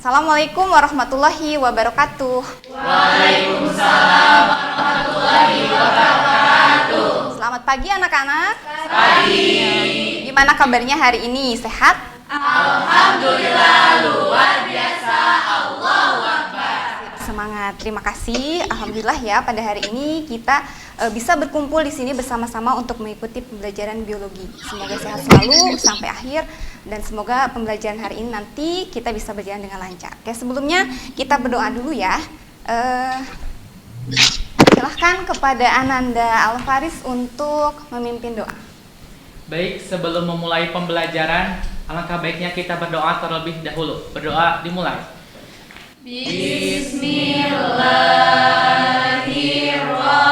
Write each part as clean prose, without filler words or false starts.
Assalamualaikum warahmatullahi wabarakatuh. Waalaikumsalam warahmatullahi wabarakatuh. Selamat pagi anak-anak. Pagi. Gimana kabarnya hari ini? Sehat? Alhamdulillah luar biasa. Allahu Akbar. Semangat. Terima kasih. Alhamdulillah ya pada hari ini kita bisa berkumpul di sini bersama-sama untuk mengikuti pembelajaran biologi. Semoga sehat selalu sampai akhir dan semoga pembelajaran hari ini nanti kita bisa berjalan dengan lancar. Oke, sebelumnya kita berdoa dulu ya. Silahkan kepada Ananda Alfaris untuk memimpin doa. Baik, sebelum memulai pembelajaran, alangkah baiknya kita berdoa terlebih dahulu. Berdoa dimulai. Bismillahirrahmanirrahim.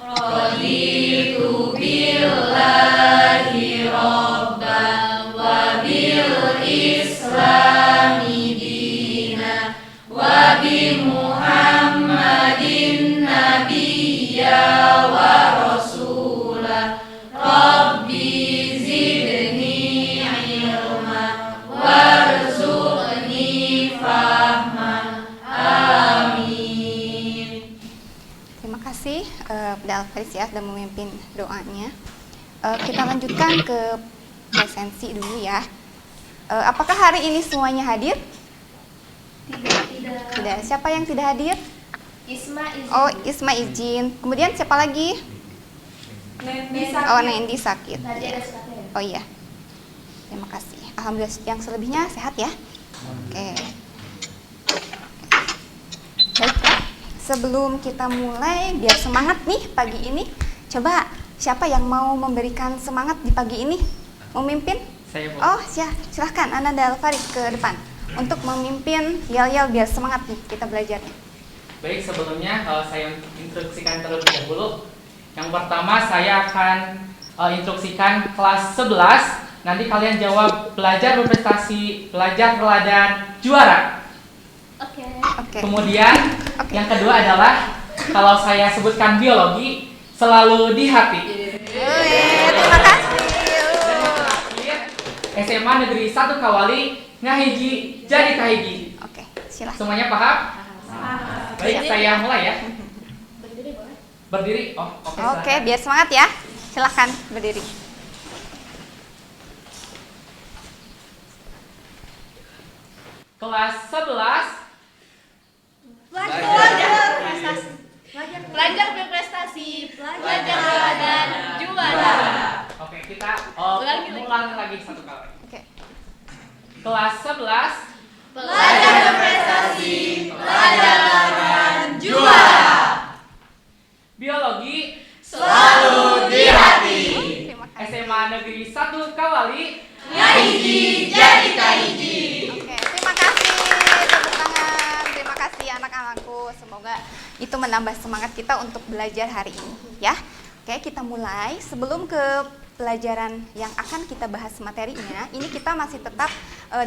Raditu billahi rabban wa bil islami dina wa bi Muhammadin nabiyya wa rasulah. Rabbi zidni ilma warzuqni fahma. Amin. Terima kasih kepada Alfaris ya sudah memimpin doanya. Kita lanjutkan ke presensi dulu ya. Apakah hari ini semuanya hadir? Tidak. Siapa yang tidak hadir? Isma izin. Oh, Isma izin. Kemudian siapa lagi? Oh, Nendi sakit. Ya. Oh iya. Terima kasih. Alhamdulillah yang selebihnya sehat ya. Oke. Baiklah. Sebelum kita mulai, biar semangat nih pagi ini. Coba siapa yang mau memberikan semangat di pagi ini? Memimpin? Saya Bu. Oh, silahkan Ananda Alfaris ke depan untuk memimpin yel-yel biar semangat nih kita belajarnya. Baik, sebelumnya saya instruksikan terlebih dahulu. Yang pertama saya akan instruksikan kelas 11. Nanti kalian jawab belajar berprestasi, belajar teladan, juara. Oke. Kemudian yang kedua adalah kalau saya sebutkan biologi selalu di hati. Terima kasih. SMA Negeri 1 Kawali ngahiji jadi kahiji. Oke, silahkan. Semuanya paham? Baik, saya mulai ya. Berdiri boleh? Berdiri. Oh, oke. Oke, Silakan. biar semangat ya. Silahkan berdiri. Kelas 11. Pelajar berprestasi, pelajar teladan, juara. Oke, kita Ulangi lagi satu kali. Oke. Kelas 11. Pelajar berprestasi, pelajar teladan, juara. Biologi Selalu di hati. Terima kasih. SMA Negeri 1 Kawali. Ngahiji jadi kahiji. Oke, terima kasih. Tepuk tangan. Terima kasih anak-anakku. Semoga itu menambah semangat kita untuk belajar hari ini, ya. Oke, kita mulai. Sebelum ke pelajaran yang akan kita bahas materinya, ini kita masih tetap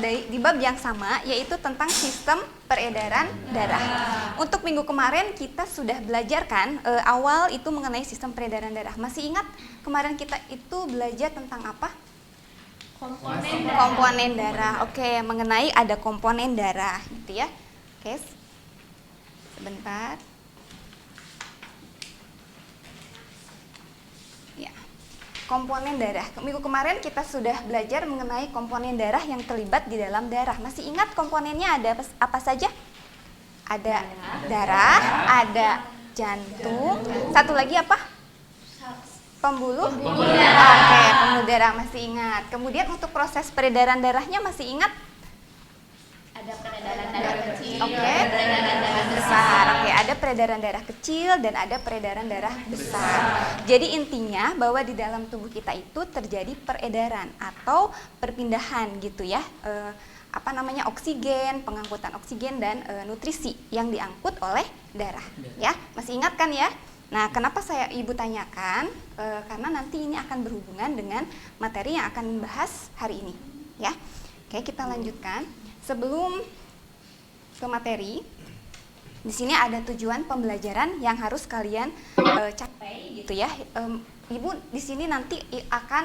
di bab yang sama, yaitu tentang sistem peredaran darah. Untuk minggu kemarin kita sudah belajar kan, awal itu mengenai sistem peredaran darah. Masih ingat kemarin kita itu belajar tentang apa? Komponen darah. Oke, mengenai ada komponen darah gitu ya. Oke. Sebentar. Ya. Komponen darah. Minggu kemarin kita sudah belajar mengenai komponen darah yang terlibat di dalam darah. Masih ingat komponennya ada apa saja? Ada darah, ada jantung. Satu lagi apa? Pembuluh darah. Oke, pembuluh darah masih ingat. Kemudian untuk proses peredaran darahnya masih ingat? Ada peredaran darah kecil, Oke. peredaran darah Besar. Oke, ada peredaran darah kecil dan ada peredaran darah besar. Jadi intinya bahwa di dalam tubuh kita itu terjadi peredaran atau perpindahan gitu ya. Oksigen, pengangkutan oksigen dan nutrisi yang diangkut oleh darah. Ya, masih ingat kan ya? Nah, kenapa Ibu tanyakan? Karena nanti ini akan berhubungan dengan materi yang akan dibahas hari ini, ya. Oke, kita lanjutkan. Sebelum ke materi, di sini ada tujuan pembelajaran yang harus kalian capai gitu ya. Ibu di sini nanti akan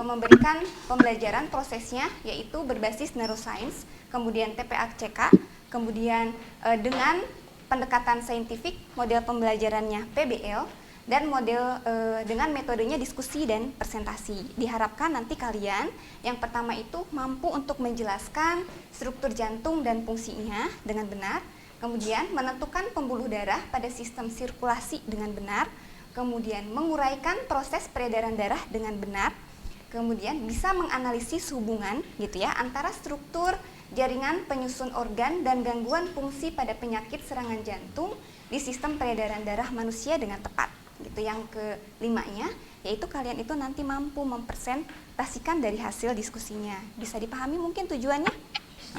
memberikan pembelajaran prosesnya, yaitu berbasis neuroscience, kemudian TPACK, kemudian dengan pendekatan saintifik, model pembelajarannya PBL, dan model dengan metodenya diskusi dan presentasi. Diharapkan nanti kalian yang pertama itu mampu untuk menjelaskan struktur jantung dan fungsinya dengan benar, kemudian menentukan pembuluh darah pada sistem sirkulasi dengan benar, kemudian menguraikan proses peredaran darah dengan benar, kemudian bisa menganalisis hubungan gitu ya antara struktur jaringan penyusun organ dan gangguan fungsi pada penyakit serangan jantung di sistem peredaran darah manusia dengan tepat. Gitu. Yang kelimanya yaitu kalian itu nanti mampu mempresentasikan dari hasil diskusinya. Bisa dipahami mungkin tujuannya?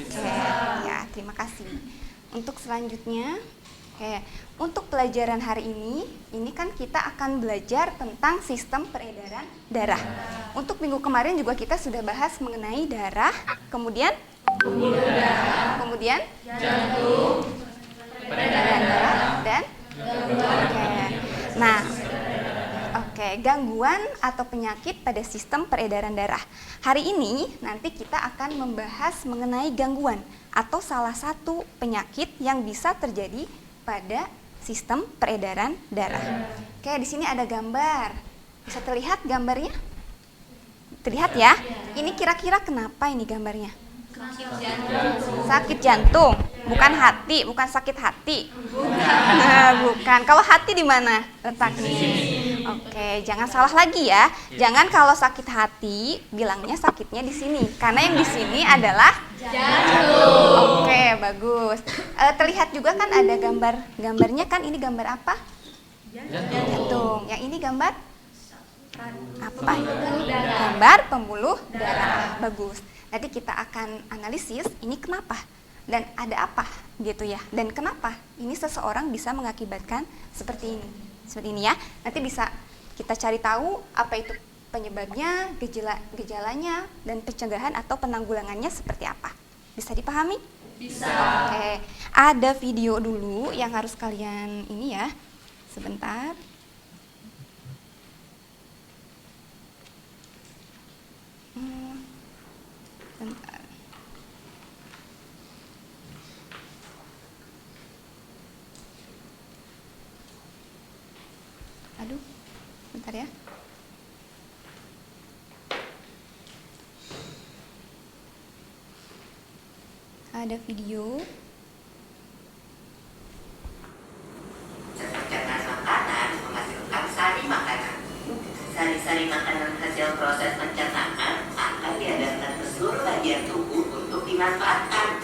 Oke, ya, terima kasih. Untuk selanjutnya, untuk pelajaran hari ini kan kita akan belajar tentang sistem peredaran darah. Untuk minggu kemarin juga kita sudah bahas mengenai darah, kemudian kemudian Jantung. peredaran darah dan Nah, gangguan atau penyakit pada sistem peredaran darah. Hari ini nanti kita akan membahas mengenai gangguan atau salah satu penyakit yang bisa terjadi pada sistem peredaran darah. Oke, di sini ada gambar. Bisa terlihat gambarnya? Terlihat ya? Ini kira-kira kenapa ini gambarnya? Sakit jantung, bukan hati, bukan sakit hati. Bukan. Kalau hati di mana letaknya? Oke, jangan salah lagi ya. Jangan kalau sakit hati bilangnya sakitnya di sini, karena yang di sini adalah jantung. Oke, bagus. Terlihat juga kan ada gambarnya kan, ini gambar apa? Jantung. Yang ini gambar apa? Gambar pembuluh darah. Bagus. Nanti kita akan analisis ini kenapa dan ada apa gitu ya, dan kenapa ini seseorang bisa mengakibatkan seperti ini. Seperti ini ya. Nanti bisa kita cari tahu apa itu penyebabnya, gejalanya, dan pencegahan atau penanggulangannya seperti apa. Bisa dipahami? Bisa. Oke. Ada video dulu yang harus kalian ini ya. Sebentar. Bentar. Aduh, bentar ya. Ada video. Pencernaan makanan menghasilkan sari makanan. Sari-sari makanan hasil proses pencernaan akan diedarkan ke seluruh bagian tubuh untuk dimanfaatkan.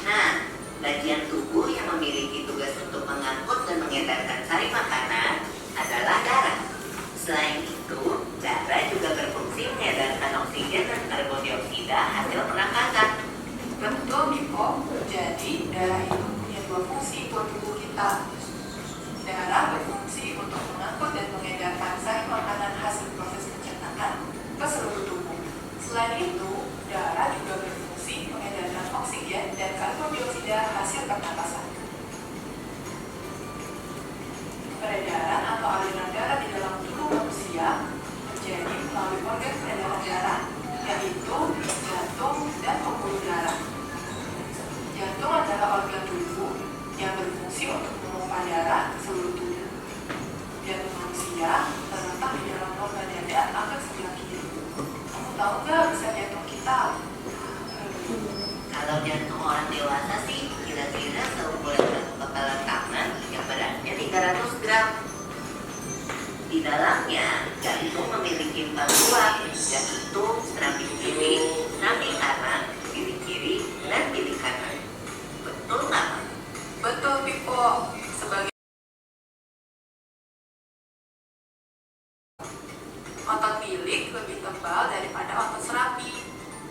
Nah, bagian tubuh yang memiliki tugas untuk mengangkut dan mengedarkan sari makanan adalah darah. Selain itu, darah juga berfungsi mengedarkan oksigen dan karbon dioksida hasil pernapasan. Betul, Miko. Jadi, darah itu punya dua fungsi buat tubuh kita. Darah berfungsi untuk mengangkut dan mengedarkan sari makanan hasil proses pencernaan ke seluruh tubuh. Selain itu, darah juga berfungsi mengedarkan oksigen dan karbon dioksida hasil pernapasan. Peredaran atau aliran darah di dalam tubuh manusia terjadi melalui organ peredaran darah, yaitu jantung dan pembuluh darah. Jantung adalah organ tubuh yang berfungsi untuk memompa darah ke seluruh tubuh. Jantung manusia terletak di dalam organ dada akan sebelah kiri. Kamu tahu nggak besar jantung kita? Kalau jantung orang dewasa sih kira-kira seukuran satu kepala tangan yang beratnya 300 gram. Di dalamnya, jantung memiliki 4 ruang, yaitu samping kiri, samping kanan, kiri kiri, dan kiri kanan. Betul nggak? Betul, Pipo. Sebagai otot bilik lebih tebal daripada otot serapi,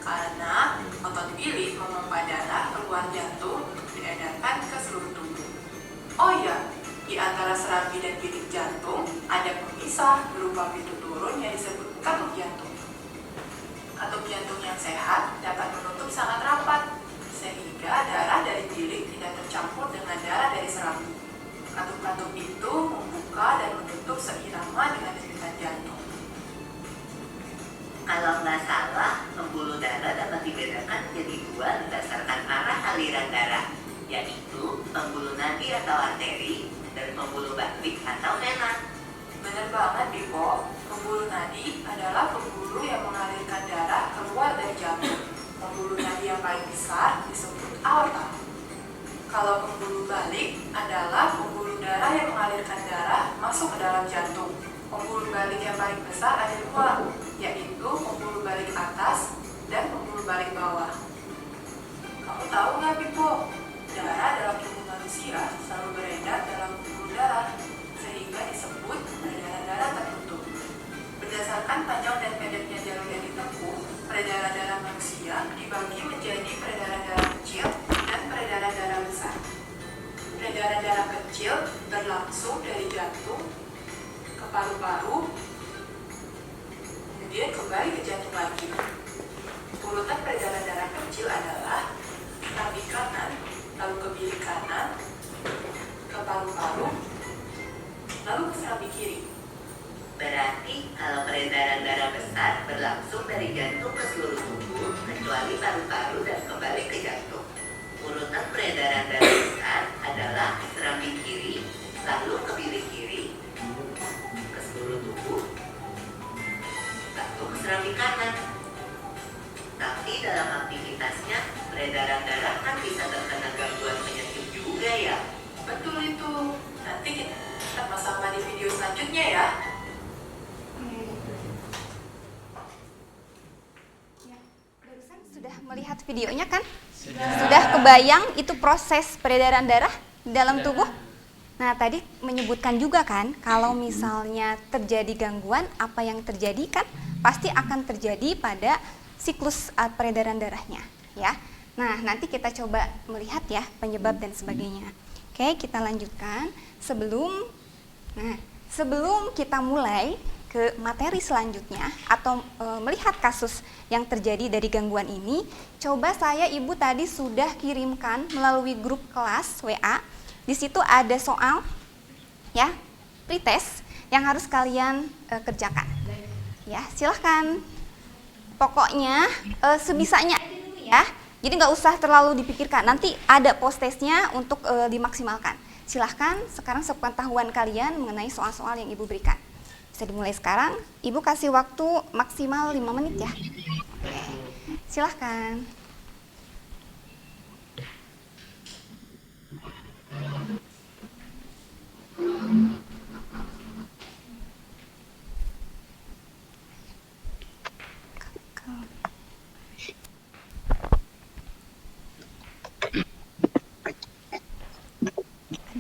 karena otot bilik memompa darah keluar jantung untuk diedarkan ke seluruh tubuh. Oh iya, di antara serapi dan bilik jantung ada pemisah berupa pintu turun yang disebut katup jantung. Katup jantung yang sehat dapat menutup sangat rapat, sehingga darah dari bilik tidak tercampur dengan darah dari serapi. Katup-katup itu membuka dan menutup seirama dengan denyutan jantung. dibedakan menjadi dua berdasarkan arah aliran darah, yaitu pembuluh nadi atau arteri dan pembuluh balik atau vena. Benar banget, Bipo. Pembuluh nadi adalah pembuluh yang mengalirkan darah keluar dari jantung. Pembuluh nadi yang paling besar disebut aorta. Kalau pembuluh balik adalah pembuluh darah yang mengalirkan darah masuk ke dalam jantung. Pembuluh balik yang paling besar ada dua, yaitu pembuluh balik atas dan pembuluh balik bawah. Kamu tahu nggak, Bipo? Darah dalam tubuh manusia selalu beredar dalam pembuluh darah, sehingga disebut peredaran darah tertutup. Berdasarkan panjang dan pendeknya jalur yang ditempuh, peredaran darah manusia dibagi menjadi peredaran darah kecil dan peredaran darah besar. Peredaran darah kecil berlangsung dari jantung ke paru-paru, kemudian kembali ke jantung lagi. Urutan peredaran darah kecil adalah keramik kanan, lalu ke bilik kanan, ke paru-paru, lalu ke serambi kiri. Berarti kalau peredaran darah besar berlangsung dari jantung ke seluruh tubuh, kecuali paru-paru dan kembali ke jantung. Urutan peredaran darah besar adalah serambi kiri, lalu ke bilik kiri, ke seluruh tubuh, lalu ke serambi kanan. Tapi dalam aktivitasnya, peredaran darah kan bisa terkena gangguan penyakit juga ya. Betul itu. Nanti kita pasang di video selanjutnya ya. Barusan sudah melihat videonya kan? Sudah kebayang itu proses peredaran darah di dalam tubuh? Nah, tadi menyebutkan juga kan, kalau misalnya terjadi gangguan, apa yang terjadi kan pasti akan terjadi pada siklus peredaran darahnya, ya. Nah, nanti kita coba melihat ya penyebab dan sebagainya. Oke, kita lanjutkan. Sebelum kita mulai ke materi selanjutnya atau melihat kasus yang terjadi dari gangguan ini, coba saya Ibu tadi sudah kirimkan melalui grup kelas WA. Di situ ada soal ya, pretest yang harus kalian kerjakan. Ya, silahkan. Pokoknya sebisanya ya. Jadi nggak usah terlalu dipikirkan. Nanti ada post testnya untuk dimaksimalkan. Silahkan sekarang sepengetahuan kalian mengenai soal-soal yang Ibu berikan. Bisa dimulai sekarang. Ibu kasih waktu maksimal 5 menit ya. Oke. Silahkan.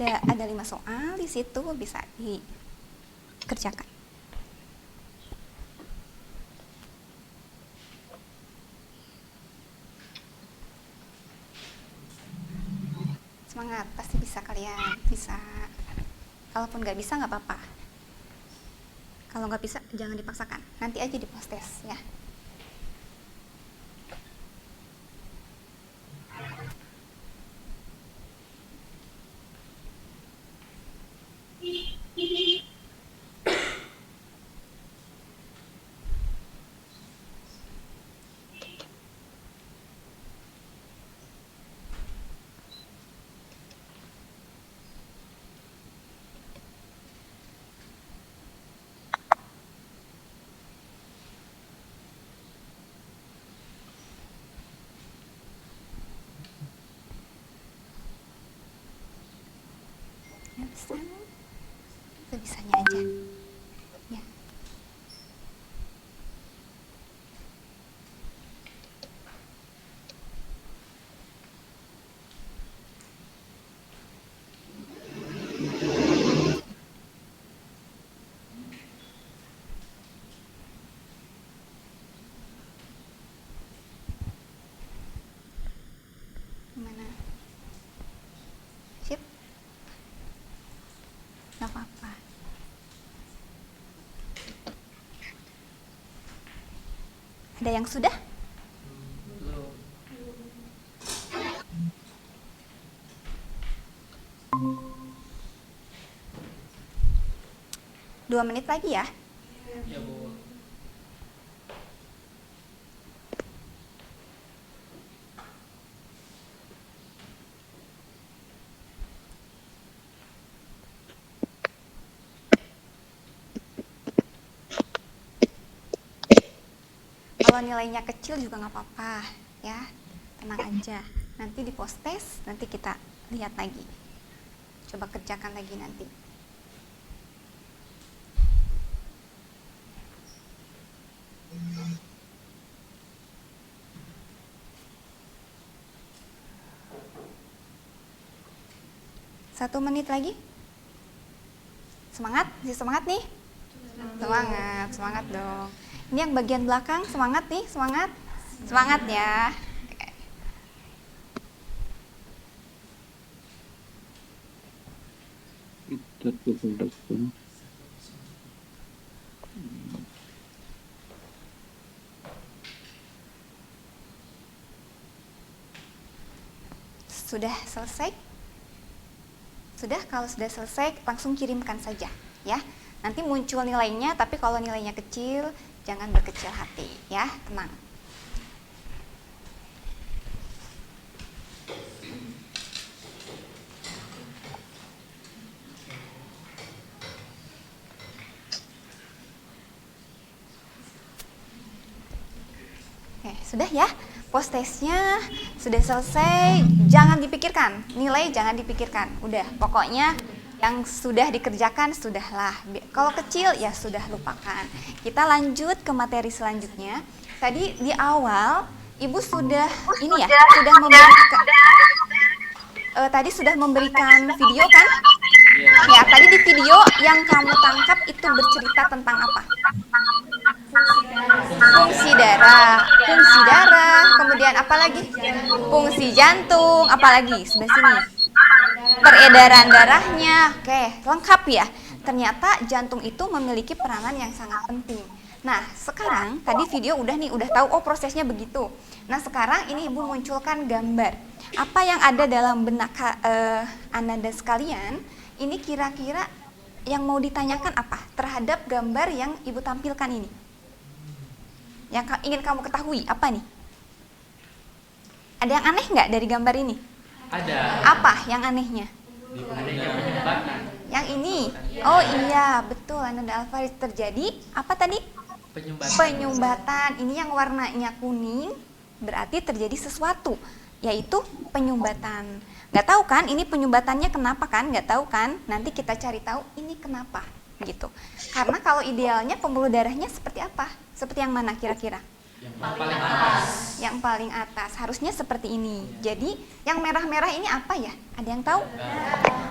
Ada 5 soal di situ, bisa dikerjakan. Semangat, pasti bisa kalian, bisa. Kalaupun nggak bisa nggak apa-apa. Kalau nggak bisa jangan dipaksakan, nanti aja di post test ya. Bisa, sebisanya aja ya. Gimana? Sip? Gak apa-apa. Ada yang sudah? Belum. 2 menit lagi ya. Ya, Bu. Kalau nilainya kecil juga nggak apa-apa ya, tenang aja. Nanti di post test, nanti kita lihat lagi. Coba kerjakan lagi nanti. Satu menit lagi. Semangat, masih semangat nih? Semangat, semangat dong. Ini yang bagian belakang, semangat nih, semangat. Semangat ya. Sudah selesai? Sudah, kalau sudah selesai langsung kirimkan saja ya. Nanti muncul nilainya, tapi kalau nilainya kecil jangan berkecil hati ya, tenang. Oke, sudah ya. Post testnya sudah selesai, jangan dipikirkan, nilai jangan dipikirkan. Udah, pokoknya yang sudah dikerjakan sudahlah. Kalau kecil ya sudah lupakan. Kita lanjut ke materi selanjutnya. Tadi di awal Ibu sudah sudah memberikan tadi sudah memberikan video kan? Ya, tadi di video yang kamu tangkap itu bercerita tentang apa? Fungsi darah, kemudian apa lagi? Fungsi jantung, apa lagi? Sebelah sini. Peredaran darahnya. Oke, lengkap ya. Ternyata jantung itu memiliki peranan yang sangat penting. Nah, sekarang tadi video udah tahu oh prosesnya begitu. Nah, sekarang ini Ibu munculkan gambar. Apa yang ada dalam benak Ananda sekalian? Ini kira-kira yang mau ditanyakan apa terhadap gambar yang Ibu tampilkan ini? Yang ingin kamu ketahui apa nih? Ada yang aneh nggak dari gambar ini? Ada. Apa yang anehnya? Adanya penyumbatan. Yang ini? Oh iya, betul Ananda Alfaris, terjadi apa tadi? Penyumbatan. Penyumbatan. Ini yang warnanya kuning berarti terjadi sesuatu, yaitu penyumbatan. Nggak tahu kan ini penyumbatannya kenapa kan? Nggak tahu kan? Nanti kita cari tahu ini kenapa gitu. Karena kalau idealnya pembuluh darahnya seperti apa? Seperti yang mana kira-kira? Yang paling atas. Yang paling atas. Harusnya seperti ini. Jadi yang merah-merah ini apa ya? Ada yang tahu?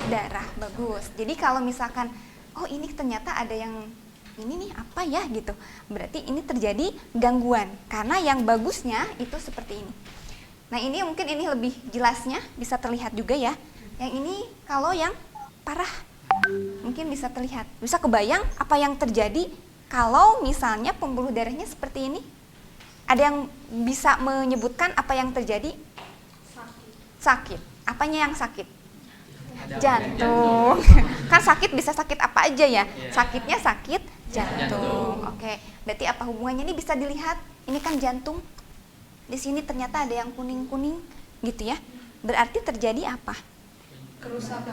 Darah. Bagus. Jadi kalau misalkan oh ini ternyata ada yang ini nih apa ya gitu. Berarti ini terjadi gangguan. Karena yang bagusnya itu seperti ini. Nah, ini mungkin ini lebih jelasnya bisa terlihat juga ya. Yang ini kalau yang parah mungkin bisa terlihat. Bisa kebayang apa yang terjadi kalau misalnya pembuluh darahnya seperti ini? Ada yang bisa menyebutkan apa yang terjadi? Sakit. Apanya yang sakit? Jantung. Kan sakit bisa sakit apa aja ya? Sakitnya sakit jantung. Oke. Berarti apa hubungannya ini bisa dilihat? Ini kan jantung. Di sini ternyata ada yang kuning-kuning gitu ya. Berarti terjadi apa?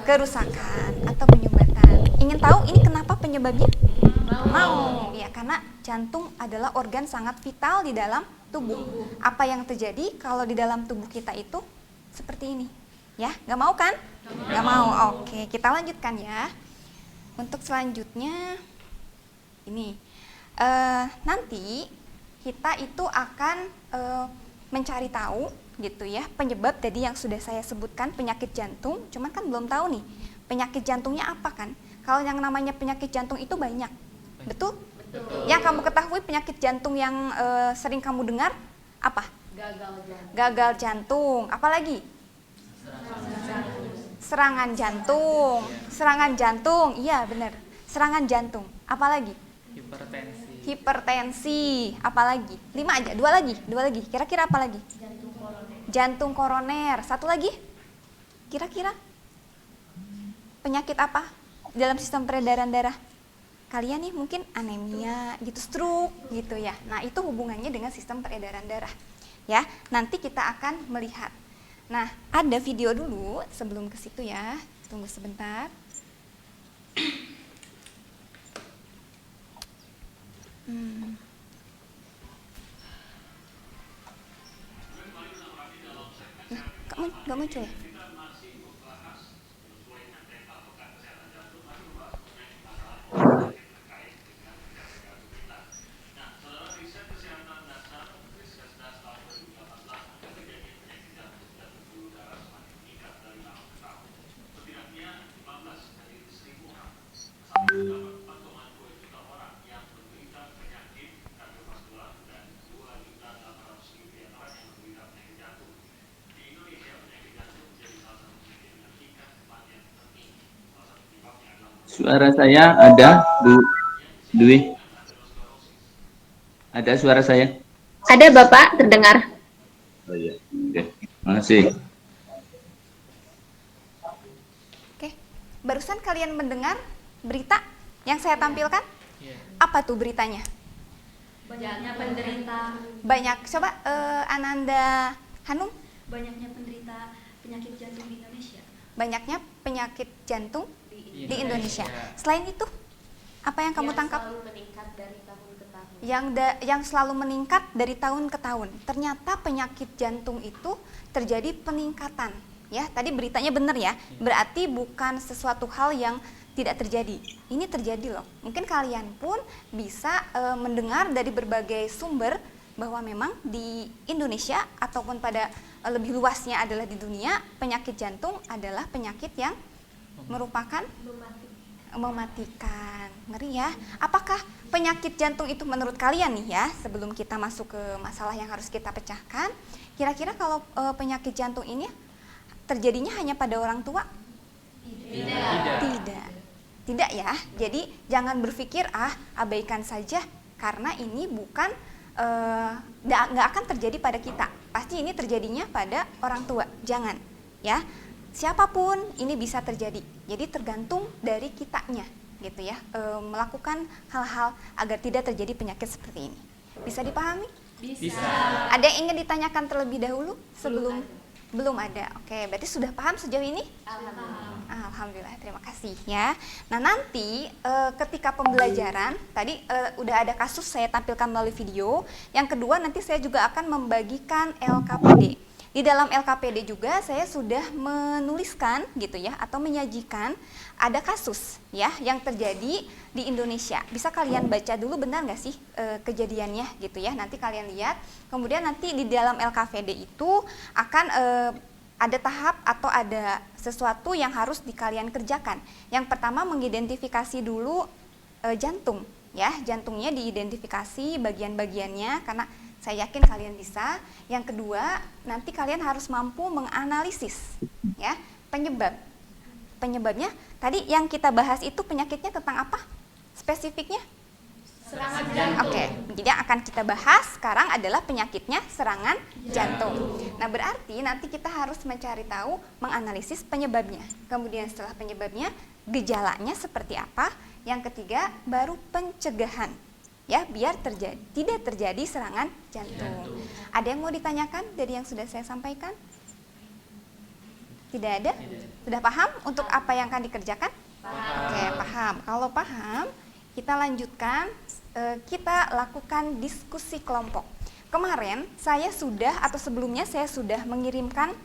Kerusakan atau penyumbatan. Ingin tahu ini kenapa penyebabnya? Mau. Ya, karena jantung adalah organ sangat vital di dalam tubuh. Apa yang terjadi kalau di dalam tubuh kita itu seperti ini? Ya, nggak mau kan? Nggak mau. Oke, kita lanjutkan ya. Untuk selanjutnya ini nanti kita itu akan mencari tahu gitu ya penyebab tadi yang sudah saya sebutkan penyakit jantung. Cuman kan belum tahu nih penyakit jantungnya apa kan? Kalau yang namanya penyakit jantung itu banyak, betul? Yang kamu ketahui penyakit jantung yang sering kamu dengar apa? Gagal jantung. Apalagi? Serangan jantung. Serangan jantung, iya benar. Serangan jantung. Apalagi? Hipertensi. Apalagi? 5 aja. 2 lagi. Kira-kira apa lagi? Jantung koroner. 1 lagi? Kira-kira? Penyakit apa dalam sistem peredaran darah? Kalian nih mungkin anemia, gitu, stroke, gitu ya. Nah, itu hubungannya dengan sistem peredaran darah. Ya, nanti kita akan melihat. Nah, ada video dulu sebelum ke situ ya. Tunggu sebentar. Nggak muncul ya? Suara saya ada, Bu Dwi? Ada suara saya? Ada Bapak, terdengar. Oh iya, oke. Makasih. Oke, barusan kalian mendengar berita yang saya tampilkan? Iya. Apa tuh beritanya? Banyaknya penderita, Banyak, coba Ananda Hanum, banyaknya penderita penyakit jantung di Indonesia. banyaknya penyakit jantung Di di Indonesia. Selain itu, apa yang kamu tangkap? selalu meningkat dari tahun ke tahun. Yang selalu meningkat dari tahun ke tahun. Ternyata penyakit jantung itu terjadi peningkatan. Ya, tadi beritanya benar ya. Berarti bukan sesuatu hal yang tidak terjadi. Ini terjadi loh. Mungkin kalian pun bisa mendengar dari berbagai sumber bahwa memang di Indonesia ataupun pada lebih luasnya adalah di dunia, penyakit jantung adalah penyakit yang merupakan mematikan. Ngeri ya. Apakah penyakit jantung itu menurut kalian nih ya, sebelum kita masuk ke masalah yang harus kita pecahkan, kira-kira kalau penyakit jantung ini terjadinya hanya pada orang tua? Tidak ya. Jadi jangan berpikir abaikan saja karena ini bukan nggak akan terjadi pada kita. Pasti ini terjadinya pada orang tua. Jangan ya. Siapapun ini bisa terjadi. Jadi tergantung dari kitanya gitu ya. Melakukan hal-hal agar tidak terjadi penyakit seperti ini. Bisa dipahami? Bisa. Ada yang ingin ditanyakan terlebih dahulu sebelum belum ada. Oke, berarti sudah paham sejauh ini? Alhamdulillah, terima kasih ya. Nah, nanti ketika pembelajaran tadi udah ada kasus saya tampilkan melalui video. Yang kedua, nanti saya juga akan membagikan LKPD. Di dalam LKPD juga saya sudah menuliskan gitu ya atau menyajikan ada kasus ya yang terjadi di Indonesia. Bisa kalian baca dulu benar nggak sih kejadiannya gitu ya. Nanti kalian lihat. Kemudian nanti di dalam LKPD itu akan ada tahap atau ada sesuatu yang harus kalian kerjakan. Yang pertama mengidentifikasi dulu jantung ya. Jantungnya diidentifikasi bagian-bagiannya karena saya yakin kalian bisa. Yang kedua, nanti kalian harus mampu menganalisis ya penyebabnya. Tadi yang kita bahas itu penyakitnya tentang apa? Spesifiknya? Serangan jantung. Oke, jadi yang akan kita bahas sekarang adalah penyakitnya serangan jantung. Nah, berarti nanti kita harus mencari tahu, menganalisis penyebabnya. Kemudian setelah penyebabnya, gejalanya seperti apa? Yang ketiga, baru pencegahan. Ya, biar tidak terjadi serangan jantung. Ada yang mau ditanyakan dari yang sudah saya sampaikan? Tidak ada? Sudah paham untuk apa yang akan dikerjakan? Oke, paham. Kalau paham, kita lanjutkan, kita lakukan diskusi kelompok. Kemarin saya sudah atau sebelumnya saya sudah mengirimkan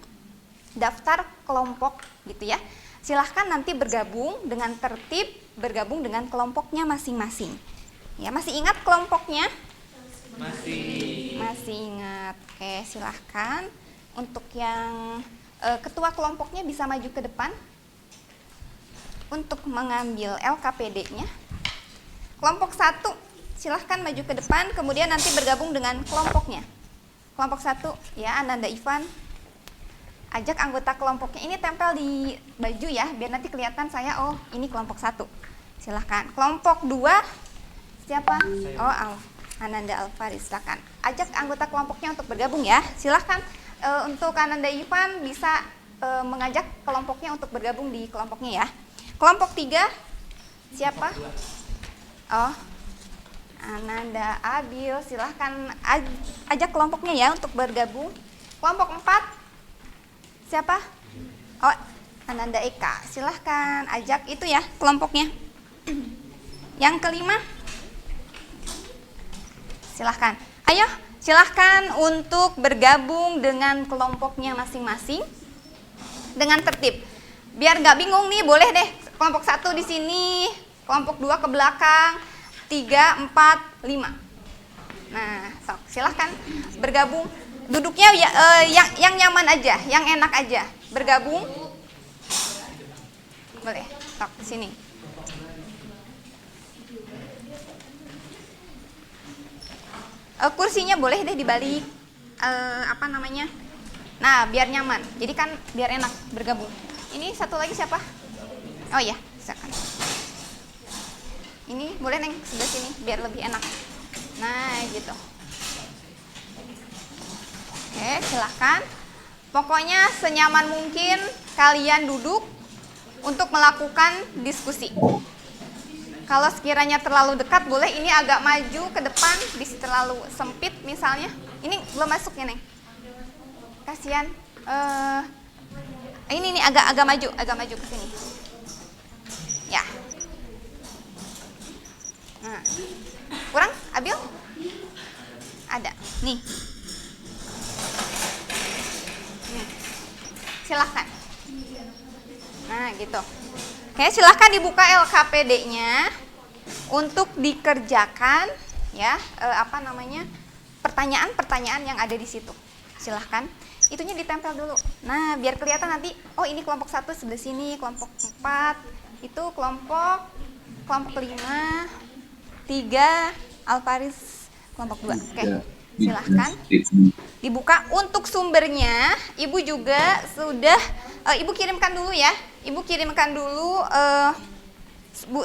daftar kelompok gitu ya. Silahkan nanti bergabung dengan tertib, bergabung dengan kelompoknya masing-masing. Ya, masih ingat kelompoknya? Masih ingat. Oke, silahkan. Untuk yang ketua kelompoknya bisa maju ke depan untuk mengambil LKPD-nya. Kelompok 1, silahkan maju ke depan, kemudian nanti bergabung dengan kelompoknya. Kelompok 1, ya Ananda Ivan. Ajak anggota kelompoknya, ini tempel di baju ya, biar nanti kelihatan saya, oh ini kelompok 1. Silahkan. Kelompok 2, siapa? Oh, Ananda Alfaris, silakan. Ajak anggota kelompoknya untuk bergabung ya. Silahkan untuk Ananda Ivan bisa mengajak kelompoknya untuk bergabung di kelompoknya ya. Kelompok 3, siapa? Oh, Ananda Abil, silahkan ajak kelompoknya ya untuk bergabung. Kelompok 4, siapa? Oh, Ananda Eka, silahkan ajak itu ya kelompoknya. Yang kelima, silahkan. Ayo, silahkan untuk bergabung dengan kelompoknya masing-masing. dengan tertib. Biar nggak bingung nih, boleh deh kelompok 1 di sini, kelompok 2 ke belakang, 3, 4, 5. Nah, sok silahkan bergabung. Duduknya yang nyaman aja, yang enak aja. Bergabung. Boleh, sok di sini. Kursinya boleh deh dibalik. Nah, biar nyaman. Jadi kan biar enak bergabung. Ini satu lagi siapa? Oh iya, silakan. Ini boleh Neng sebelah sini biar lebih enak. Nah, gitu. Oke, silahkan. Pokoknya senyaman mungkin kalian duduk untuk melakukan diskusi. Kalau sekiranya terlalu dekat, boleh ini agak maju ke depan, bisa terlalu sempit misalnya. Ini belum masuk ya, Neng. Kasihan. Ini nih agak maju ke sini. Ya. Nah. Kurang? Abil? Ada. Nih. Silahkan. Nah, gitu. Oke, silahkan dibuka LKPD-nya untuk dikerjakan ya, pertanyaan-pertanyaan yang ada di situ. Silahkan. Itunya ditempel dulu. Nah, biar kelihatan nanti, oh ini kelompok 1 sebelah sini, kelompok 4, itu kelompok 5, 3, Alparis kelompok 2. Oke, silahkan dibuka. Untuk sumbernya, Ibu juga sudah, Ibu kirimkan dulu ya. Ibu kirimkan dulu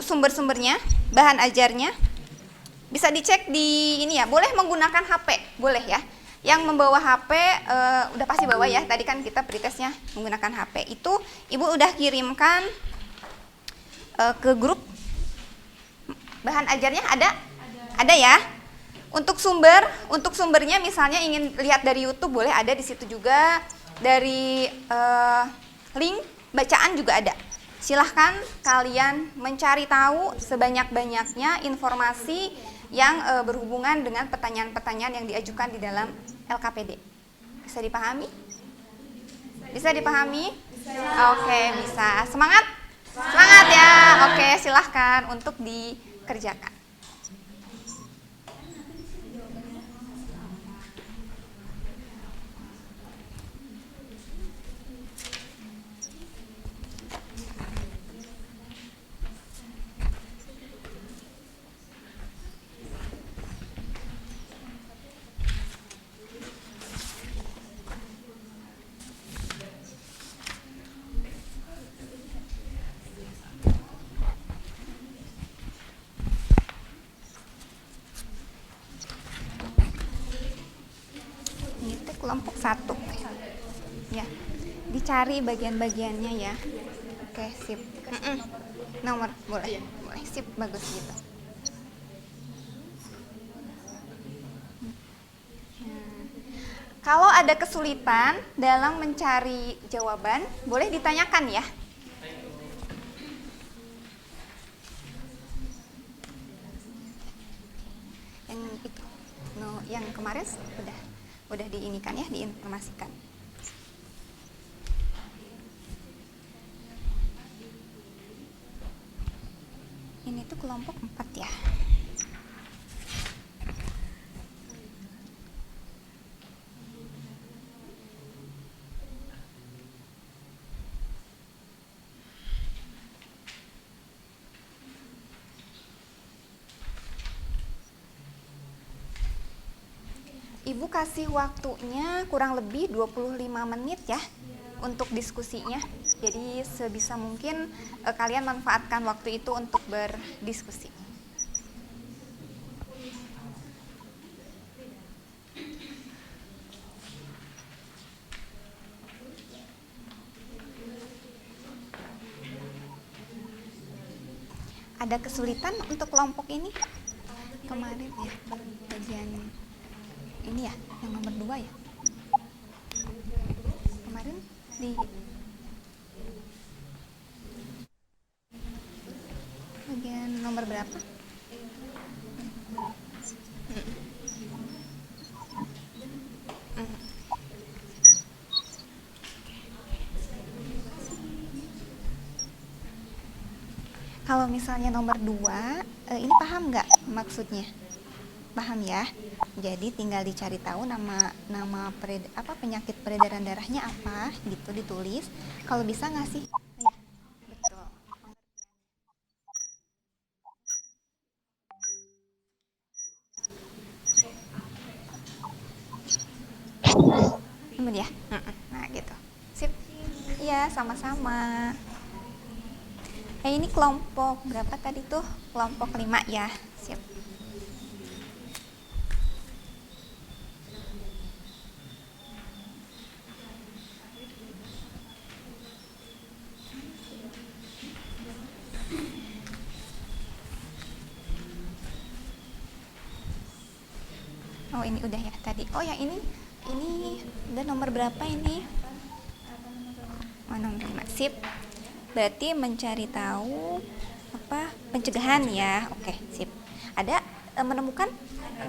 sumber-sumbernya, bahan ajarnya. Bisa dicek di ini ya, boleh menggunakan HP, boleh ya. Yang membawa HP udah pasti bawa ya. Tadi kan kita pretestnya menggunakan HP. Itu Ibu udah kirimkan ke grup. Bahan ajarnya ada? Ada ya. Untuk sumbernya misalnya ingin lihat dari YouTube boleh ada di situ juga. Dari link bacaan juga ada. Silahkan kalian mencari tahu sebanyak-banyaknya informasi yang berhubungan dengan pertanyaan-pertanyaan yang diajukan di dalam LKPD. Bisa dipahami? Bisa dipahami? Oke, bisa. Semangat? Semangat ya. Oke, silahkan untuk dikerjakan. Kelompok 1 ya, dicari bagian-bagiannya ya. Oke, sip. Nomor boleh, sip, bagus gitu. Kalau ada kesulitan dalam mencari jawaban, boleh ditanyakan ya. Yang itu, yang kemarin udah diinikan ya, diinformasikan. Ini tuh kelompok 4 ya. Ibu kasih waktunya kurang lebih 25 menit ya untuk diskusinya. Jadi sebisa mungkin kalian manfaatkan waktu itu untuk berdiskusi. Ada kesulitan untuk kelompok ini? Kemarin ya, bagian ini ya, yang nomor 2 ya. Kemarin di bagian nomor berapa? Kalau misalnya nomor 2, ini paham nggak maksudnya? Paham ya? Jadi tinggal dicari tahu penyakit peredaran darahnya apa, gitu ditulis. Kalau bisa ngasih, ya, betul. Bener ya? Nah gitu. Sip. Iya, sama-sama. Ini kelompok berapa tadi tuh? Kelompok 5 ya. Sip. Oh, ini udah ya tadi. Oh, yang ini udah nomor berapa ini? Oh, nomor 5. Sip. Berarti mencari tahu apa pencegahan ya. Oke, sip. Ada menemukan?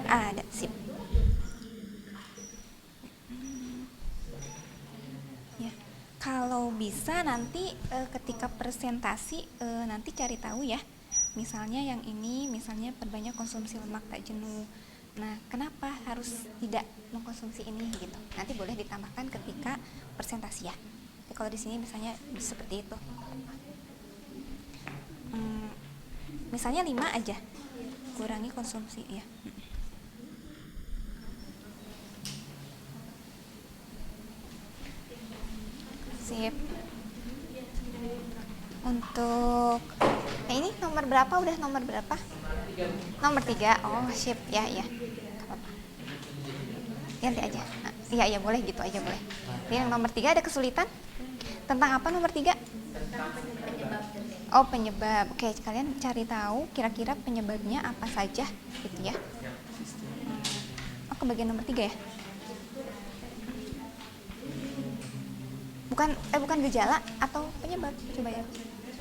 Ada, sip. Ya. Kalau bisa nanti ketika presentasi nanti cari tahu ya. Misalnya yang ini, misalnya perbanyak konsumsi lemak tak jenuh. Nah, kenapa harus tidak mengkonsumsi ini gitu? Nanti boleh ditambahkan ketika presentasi ya. Jadi kalau di sini misalnya seperti itu. Misalnya 5 aja. Kurangi konsumsi ya. Sip. Untuk ini nomor berapa? Udah nomor berapa? Nomor 3. Oh, sip. Ya, ya. Gak apa-apa. Ganti aja. Nah, iya, boleh gitu aja boleh. Jadi yang nomor 3 ada kesulitan? Tentang apa nomor 3? Oh, penyebab. Oke, kalian cari tahu kira-kira penyebabnya apa saja gitu ya. Oh, ke bagian nomor 3 ya? Bukan gejala atau penyebab? Coba ya.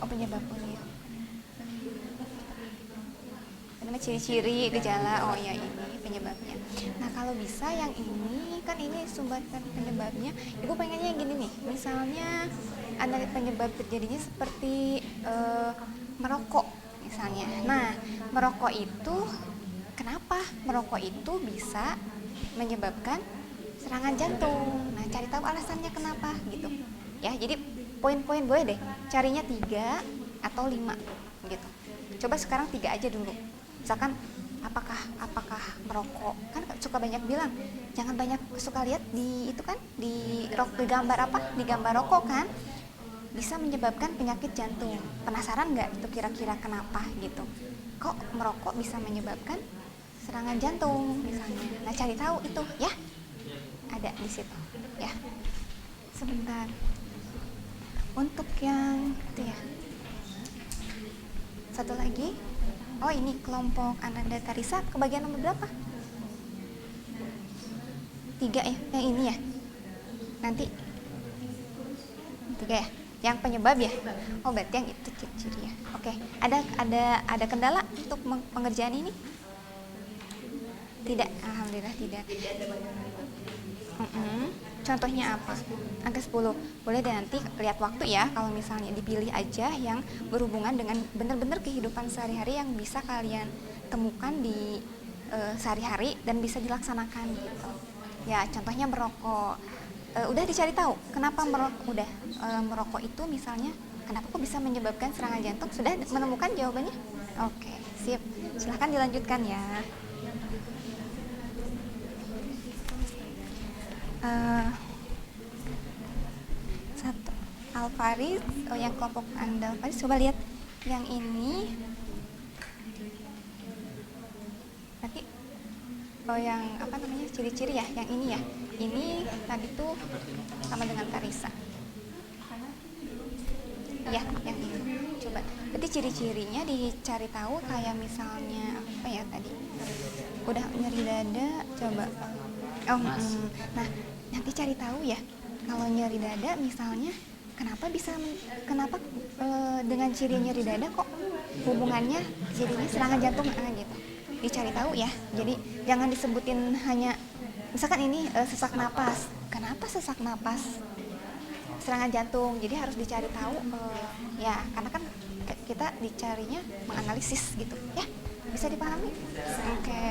Oh, penyebab. Oh, iya. Nama ciri-ciri gejala. Oh ya, ini penyebabnya. Nah, kalau bisa yang ini kan ini sumber penyebabnya. Ibu pengennya yang gini nih. Misalnya ada penyebab terjadinya seperti merokok misalnya. Nah, merokok itu kenapa merokok itu bisa menyebabkan serangan jantung. Nah, cari tahu alasannya kenapa gitu. Ya, jadi poin-poin boleh deh. Carinya 3 atau 5 gitu. Coba sekarang 3 aja dulu. Misalkan apakah merokok, kan suka banyak bilang jangan banyak suka lihat di itu kan di gambar rokok kan bisa menyebabkan penyakit jantung. Penasaran nggak itu kira-kira kenapa gitu, kok merokok bisa menyebabkan serangan jantung misalnya. Nah, cari tahu itu ya, ada di situ ya. Sebentar, untuk yang itu ya, satu lagi. Oh, ini kelompok Ananda Tarisa kebagian nomor berapa? 3 ya, yang ini ya. Nanti 3 ya, yang penyebab ya. Oh, berarti yang itu ciri-ciri ya. Oke, ada kendala untuk pengerjaan ini? Tidak, alhamdulillah tidak. Contohnya apa? Angka 10. Boleh deh nanti lihat waktu ya. Kalau misalnya dipilih aja yang berhubungan dengan benar-benar kehidupan sehari-hari yang bisa kalian temukan di sehari-hari dan bisa dilaksanakan gitu. Ya, contohnya merokok. Udah dicari tahu kenapa merokok? Merokok itu misalnya kenapa kok bisa menyebabkan serangan jantung? Sudah menemukan jawabannya? Oke, sip. Silahkan dilanjutkan ya. Satu Alfaris, yang kelompok Anda Alfaris, coba lihat yang ini nanti. Yang apa namanya ciri-ciri ya, yang ini ya, ini tadi tuh sama dengan Tarisa ya, yang ini coba. Berarti ciri-cirinya dicari tahu kayak misalnya apa ya tadi, udah nyeri dada coba. Nah, nanti cari tahu ya kalau nyeri dada misalnya kenapa dengan ciri nyeri dada kok hubungannya jadinya serangan jantung gitu. Dicari tahu ya. Jadi jangan disebutin hanya misalkan ini sesak napas. Kenapa sesak napas serangan jantung? Jadi harus dicari tahu ya, karena kan kita dicarinya menganalisis gitu ya. Bisa dipahami? Oke.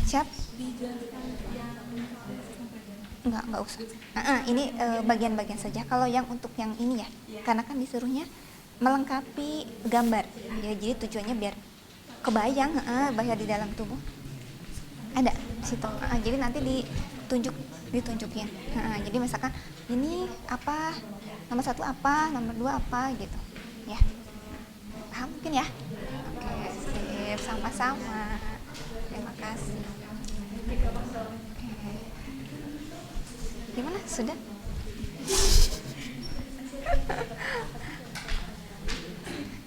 Siap? Enggak usah. Ini bagian-bagian saja. Kalau yang untuk yang ini ya, karena kan disuruhnya melengkapi gambar. Ya, jadi tujuannya biar kebayang bahaya di dalam tubuh. Ada di situ. Jadi nanti ditunjukin. Jadi misalkan ini apa, nomor 1 apa, nomor 2 apa gitu. Ya. Paham mungkin ya? Oke, sip, sama-sama. Terima kasih. Oke. Gimana? Sudah?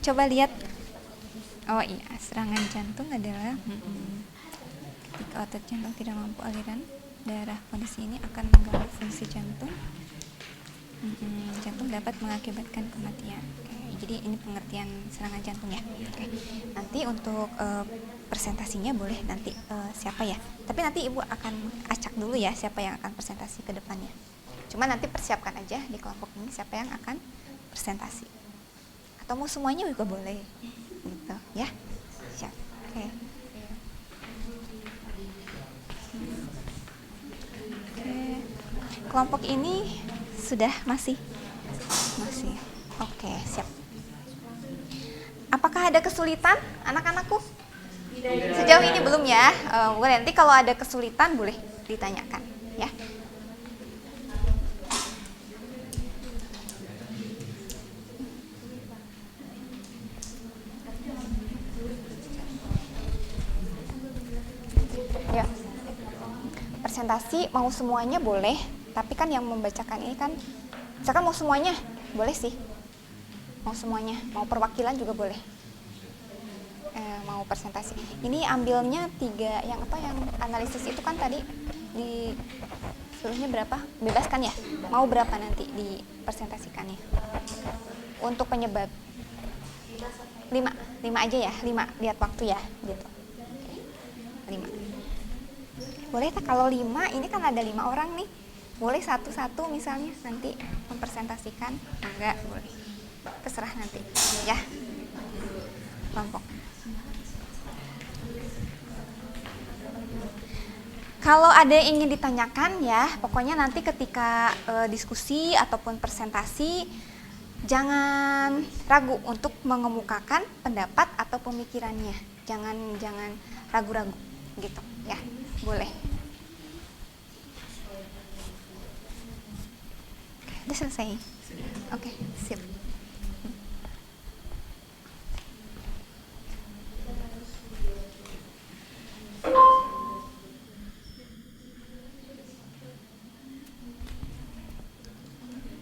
Coba lihat. Oh iya, serangan jantung adalah ketika otot jantung tidak mampu aliran darah. Kondisi ini akan mengganggu fungsi jantung. Jantung dapat mengakibatkan kematian. Oke, jadi ini pengertian serangan jantung ya. Oke. Nanti untuk presentasinya boleh nanti siapa ya? Tapi nanti Ibu akan acak dulu ya siapa yang akan presentasi ke depannya. Cuma nanti persiapkan aja di kelompok ini siapa yang akan presentasi. Atau mau semuanya juga boleh. Gitu ya. Siap. Oke. Kelompok ini sudah masih. Oke, siap. Apakah ada kesulitan anak-anakku? Sejauh ini belum ya. Boleh nanti kalau ada kesulitan boleh ditanyakan ya. Ya. Presentasi mau semuanya boleh, tapi kan yang membacakan ini kan misalkan mau semuanya boleh sih. Mau semuanya, mau perwakilan juga boleh. Mau presentasi. Ini ambilnya 3 yang analisis itu kan tadi di suruhnya berapa? Bebas kan ya? Mau berapa nanti dipresentasikannya? Untuk penyebab 5 aja ya, 5 lihat waktu ya gitu. Oke. 5. Boleh tak kalau 5 ini kan ada 5 orang nih. Boleh satu-satu misalnya nanti mempresentasikan. Enggak, boleh. Terserah nanti ya. Kelompok. Kalau ada yang ingin ditanyakan ya, pokoknya nanti ketika diskusi ataupun presentasi jangan ragu untuk mengemukakan pendapat atau pemikirannya. Jangan ragu-ragu gitu ya. Boleh. Udah selesai. Oke, sip.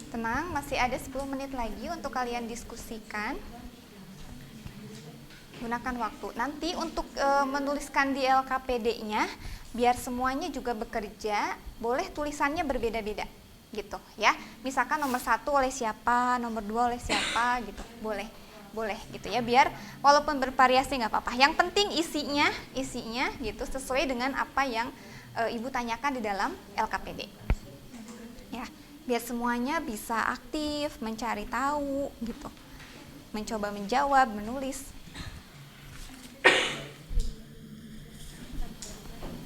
Tenang, masih ada 10 menit lagi untuk kalian diskusikan. Gunakan waktu. Nanti untuk menuliskan di LKPD-nya, biar semuanya juga bekerja, boleh tulisannya berbeda-beda gitu ya. Misalkan nomor 1 oleh siapa, nomor 2 oleh siapa gitu. Boleh gitu ya, biar walaupun bervariasi nggak apa-apa. Yang penting isinya gitu sesuai dengan apa yang Ibu tanyakan di dalam LKPD. Ya. Biar semuanya bisa aktif, mencari tahu gitu. Mencoba menjawab, menulis.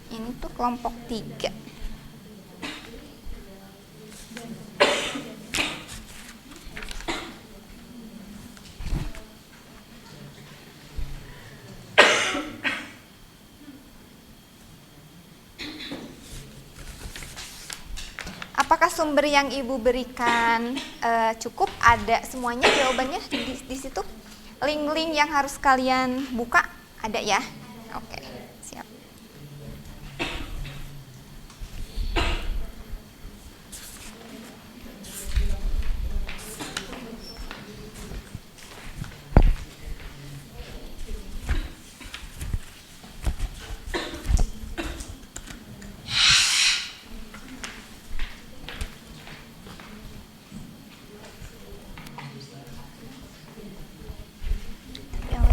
Ini tuh kelompok 3. Apakah sumber yang Ibu berikan cukup? Ada semuanya jawabannya di situ? Link-link yang harus kalian buka ada ya? Oke, siap.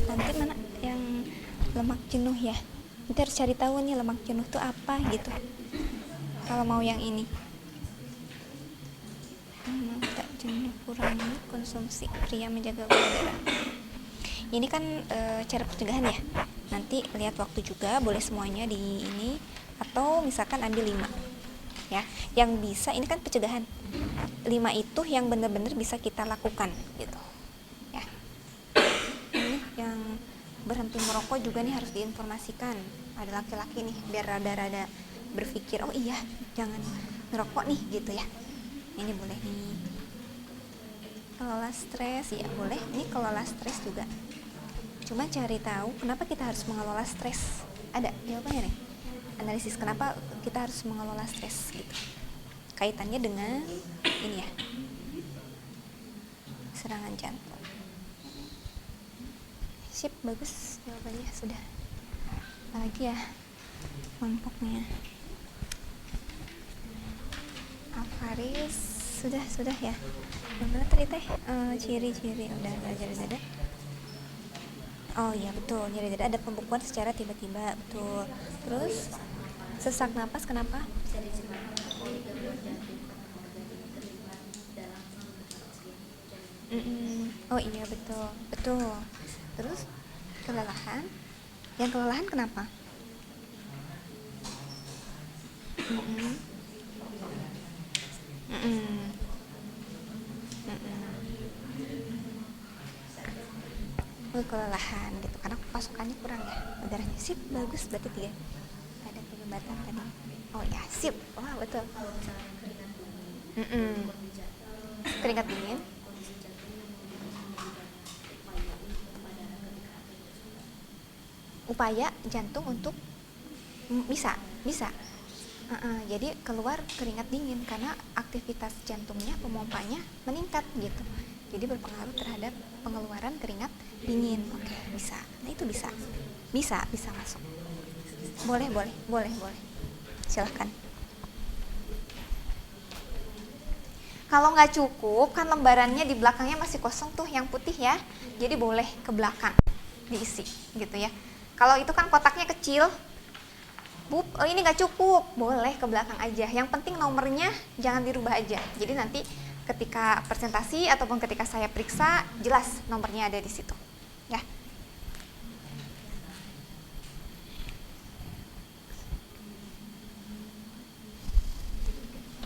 Nanti mana yang lemak jenuh ya, nanti harus cari tahu nih lemak jenuh itu apa gitu kalau mau yang ini. Tak jenuh kurangi konsumsi pria menjaga gula darah. Ini kan cara pencegahan ya. Nanti lihat waktu juga, boleh semuanya di ini atau misalkan ambil 5 ya. Yang bisa ini kan pencegahan. 5 itu yang benar-benar bisa kita lakukan gitu. Ya. Ini yang berhenti merokok juga nih harus diinformasikan. Ada laki-laki nih biar rada-rada berpikir, oh iya, jangan ngerokok nih gitu ya. Ini boleh nih. Kelola stres ya boleh. Ini kelola stres juga. Cuma cari tahu kenapa kita harus mengelola stres. Ada jawabannya nih. Analisis kenapa kita harus mengelola stres gitu. Kaitannya dengan ini ya. Serangan jantung. Sip, bagus jawabannya sudah. Apalagi ya kelompoknya. Alvaris sudah ya. Gimana tadi teh ciri-ciri udah belajar dada. Oh iya betul, nyeri dada ada pembekuan secara tiba-tiba, betul. Terus sesak napas kenapa? Bisa disebabkan oleh gangguan jantung karena organ ini terlibat dalam pengembangan oksigen dan Oh iya betul. Terus kelelahan? Yang kelelahan kenapa? Kelelahan gitu karena pasukannya kurang ya darahnya. Sip, bagus berarti 3 ada penyumbatan tadi. Oh ya sip, wah betul. kalau misalnya keringat dingin, Keringat dingin. kondisi jantung yang membutuhkan lebih banyak upaya untuk kepada ketika aktivitas. Upaya jantung untuk bisa. Jadi keluar keringat dingin karena aktivitas jantungnya, pemompanya meningkat gitu. Jadi berpengaruh terhadap pengeluaran keringat dingin. Oke, bisa. Nah itu bisa masuk. Boleh. Silahkan. Kalau nggak cukup, kan lembarannya di belakangnya masih kosong tuh yang putih ya. Jadi boleh ke belakang diisi gitu ya. Kalau itu kan kotaknya kecil, ini nggak cukup, boleh ke belakang aja. Yang penting nomornya jangan dirubah aja. Jadi nanti ketika presentasi ataupun ketika saya periksa jelas nomornya ada di situ. Ya.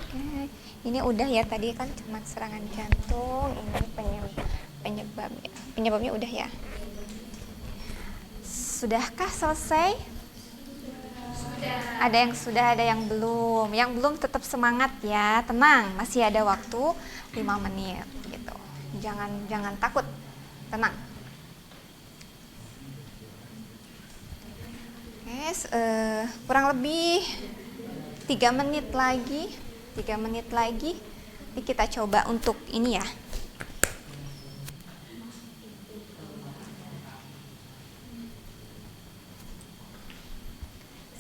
Oke, ini udah ya tadi kan cuma serangan jantung, ini penyebabnya udah ya. Sudahkah selesai? Ada yang sudah, ada yang belum. Yang belum tetap semangat ya, tenang, masih ada waktu 5 menit gitu. Jangan takut, tenang. Kurang lebih 3 menit lagi. Ini kita coba untuk ini ya.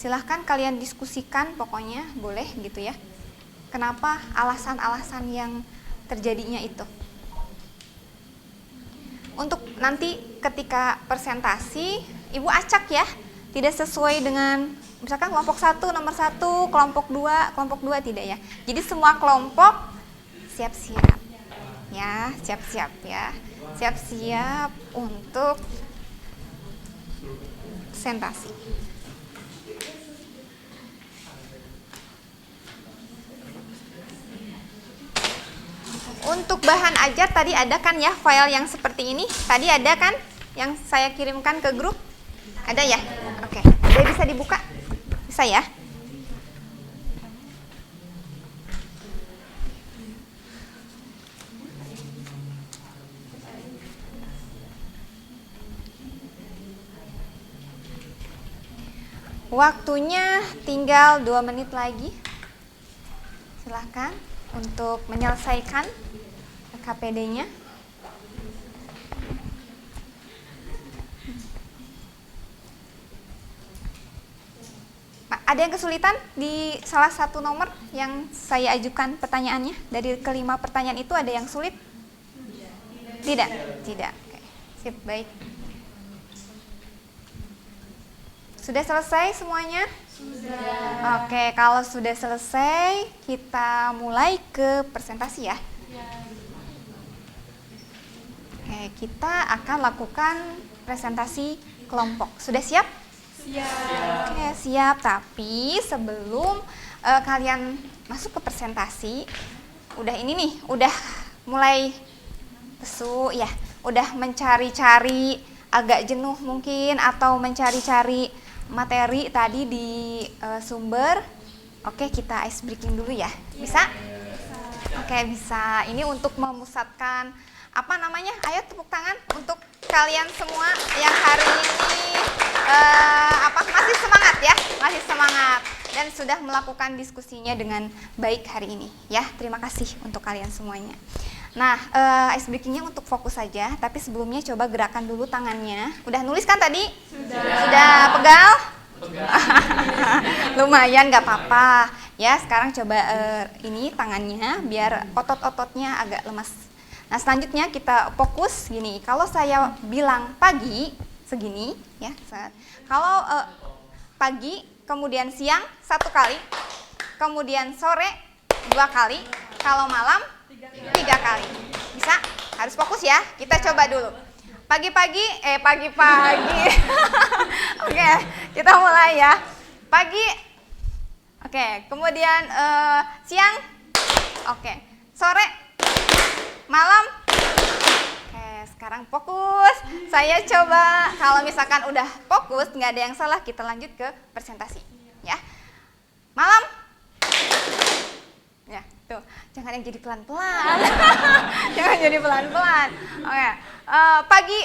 Silahkan kalian diskusikan, pokoknya boleh gitu ya. Kenapa alasan-alasan yang terjadinya itu. Untuk nanti ketika presentasi, Ibu acak ya. Tidak sesuai dengan, misalkan kelompok 1, nomor 1, kelompok 2 tidak ya. Jadi semua kelompok siap-siap. Ya, siap-siap ya. Siap-siap untuk presentasi. Untuk bahan ajar tadi ada kan ya file yang seperti ini? Tadi ada kan yang saya kirimkan ke grup? Ada ya? Oke. Udah bisa dibuka? Bisa ya? Waktunya tinggal 2 menit lagi. Silahkan untuk menyelesaikan KPD-nya. Ada yang kesulitan di salah satu nomor yang saya ajukan pertanyaannya? Dari kelima pertanyaan itu ada yang sulit? Tidak. Oke. Sip, baik. Sudah selesai semuanya? Sudah. Oke, kalau sudah selesai, kita mulai ke presentasi ya. Oke, kita akan lakukan presentasi kelompok. Sudah siap? Siap. Oke, siap. Tapi sebelum kalian masuk ke presentasi, udah ini nih, udah mulai lesu ya, udah mencari-cari, agak jenuh mungkin, atau mencari-cari materi tadi di sumber. Oke, kita ice breaking dulu ya. Bisa? Oke, bisa. Ini untuk memusatkan apa namanya? Ayo tepuk tangan untuk kalian semua yang hari ini masih semangat ya, masih semangat dan sudah melakukan diskusinya dengan baik hari ini ya. Terima kasih untuk kalian semuanya. Nah, ice breakingnya untuk fokus saja, tapi sebelumnya coba gerakan dulu tangannya. Udah nulis kan tadi? Sudah pegal? Lumayan, nggak apa-apa ya. Sekarang coba ini tangannya biar otot-ototnya agak lemas. Nah, selanjutnya kita fokus gini. Kalau saya bilang pagi segini ya, kalau pagi, kemudian siang 1 kali, kemudian sore 2 kali, kalau malam 3 kali. Bisa? Harus fokus ya. Kita coba dulu. Pagi-pagi. Oke, kita mulai ya. Pagi. Oke, kemudian siang. Oke, sore. Malam. Oke, sekarang fokus. Saya coba, kalau misalkan udah fokus, nggak ada yang salah, kita lanjut ke presentasi. Ya. Malam. Ya, tuh. Jangan yang jadi pelan-pelan. Jangan jadi pelan-pelan. Oke. Pagi.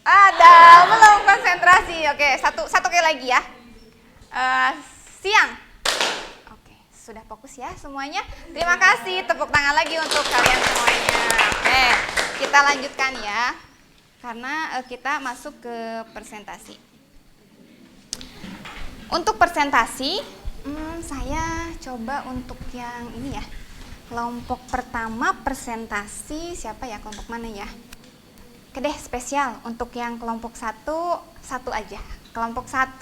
Ada, belum konsentrasi. Oke, satu kali lagi ya. Siang. Oke, sudah fokus ya semuanya. Terima kasih. Tepuk tangan lagi untuk kalian semuanya. Oke, kita lanjutkan ya. Karena kita masuk ke presentasi. Untuk presentasi, saya coba untuk yang ini ya. Kelompok pertama presentasi, siapa ya, kelompok mana ya? Oke deh, spesial untuk yang kelompok satu aja. Kelompok 1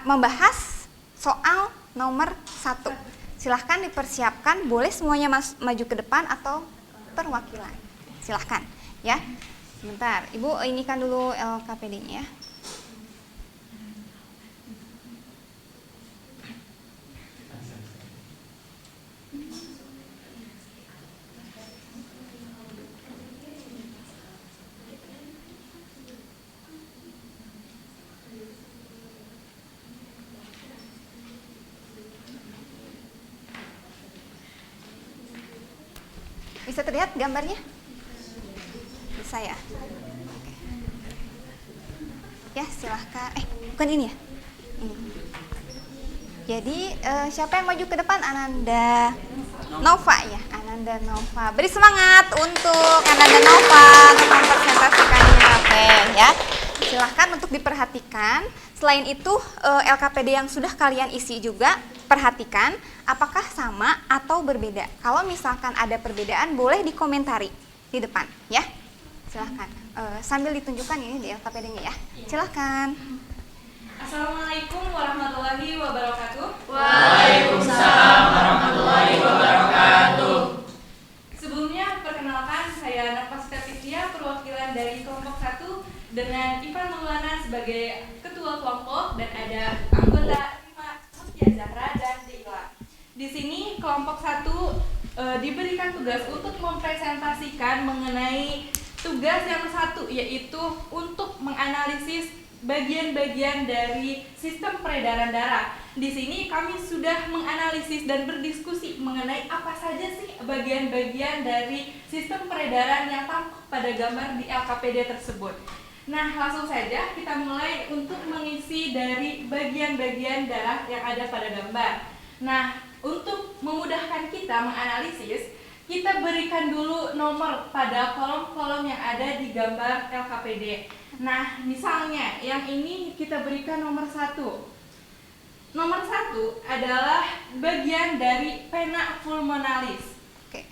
membahas soal nomor 1. Silahkan dipersiapkan, boleh semuanya maju ke depan atau perwakilan. Silahkan ya. Sebentar, Ibu ini kan dulu LKPD-nya ya. Bisa terlihat gambarnya? Bisa ya? Oke. Ya, silahkan. Bukan ini ya? Ini. Jadi, siapa yang maju ke depan? Ananda Nova ya? Ananda Nova. Beri semangat untuk Ananda Nova untuk mempresentasikannya. Oke ya. Silahkan untuk diperhatikan. Selain itu, LKPD yang sudah kalian isi juga, perhatikan apakah sama atau berbeda. Kalau misalkan ada perbedaan, boleh dikomentari di depan ya. Silahkan. Sambil ditunjukkan ini di LKPD-nya ya. Silahkan. Assalamualaikum warahmatullahi wabarakatuh. Waalaikumsalam warahmatullahi wabarakatuh. Sebelumnya perkenalkan, saya Nafas Katifia, perwakilan dari kelompok 1 dengan Ivan Maulana sebagai ketua kelompok dan ada anggota Rima Mutia Zahra dan Deila. Di sini kelompok 1 diberikan tugas untuk mempresentasikan mengenai tugas yang 1, yaitu untuk menganalisis bagian-bagian dari sistem peredaran darah. Di sini kami sudah menganalisis dan berdiskusi mengenai apa saja sih bagian-bagian dari sistem peredaran yang tampak pada gambar di LKPD tersebut. Nah, langsung saja kita mulai untuk mengisi dari bagian-bagian darah yang ada pada gambar. Nah, untuk memudahkan kita menganalisis, kita berikan dulu nomor pada kolom-kolom yang ada di gambar LKPD. Nah, misalnya yang ini kita berikan nomor 1. Nomor 1 adalah bagian dari vena pulmonalis. Oke.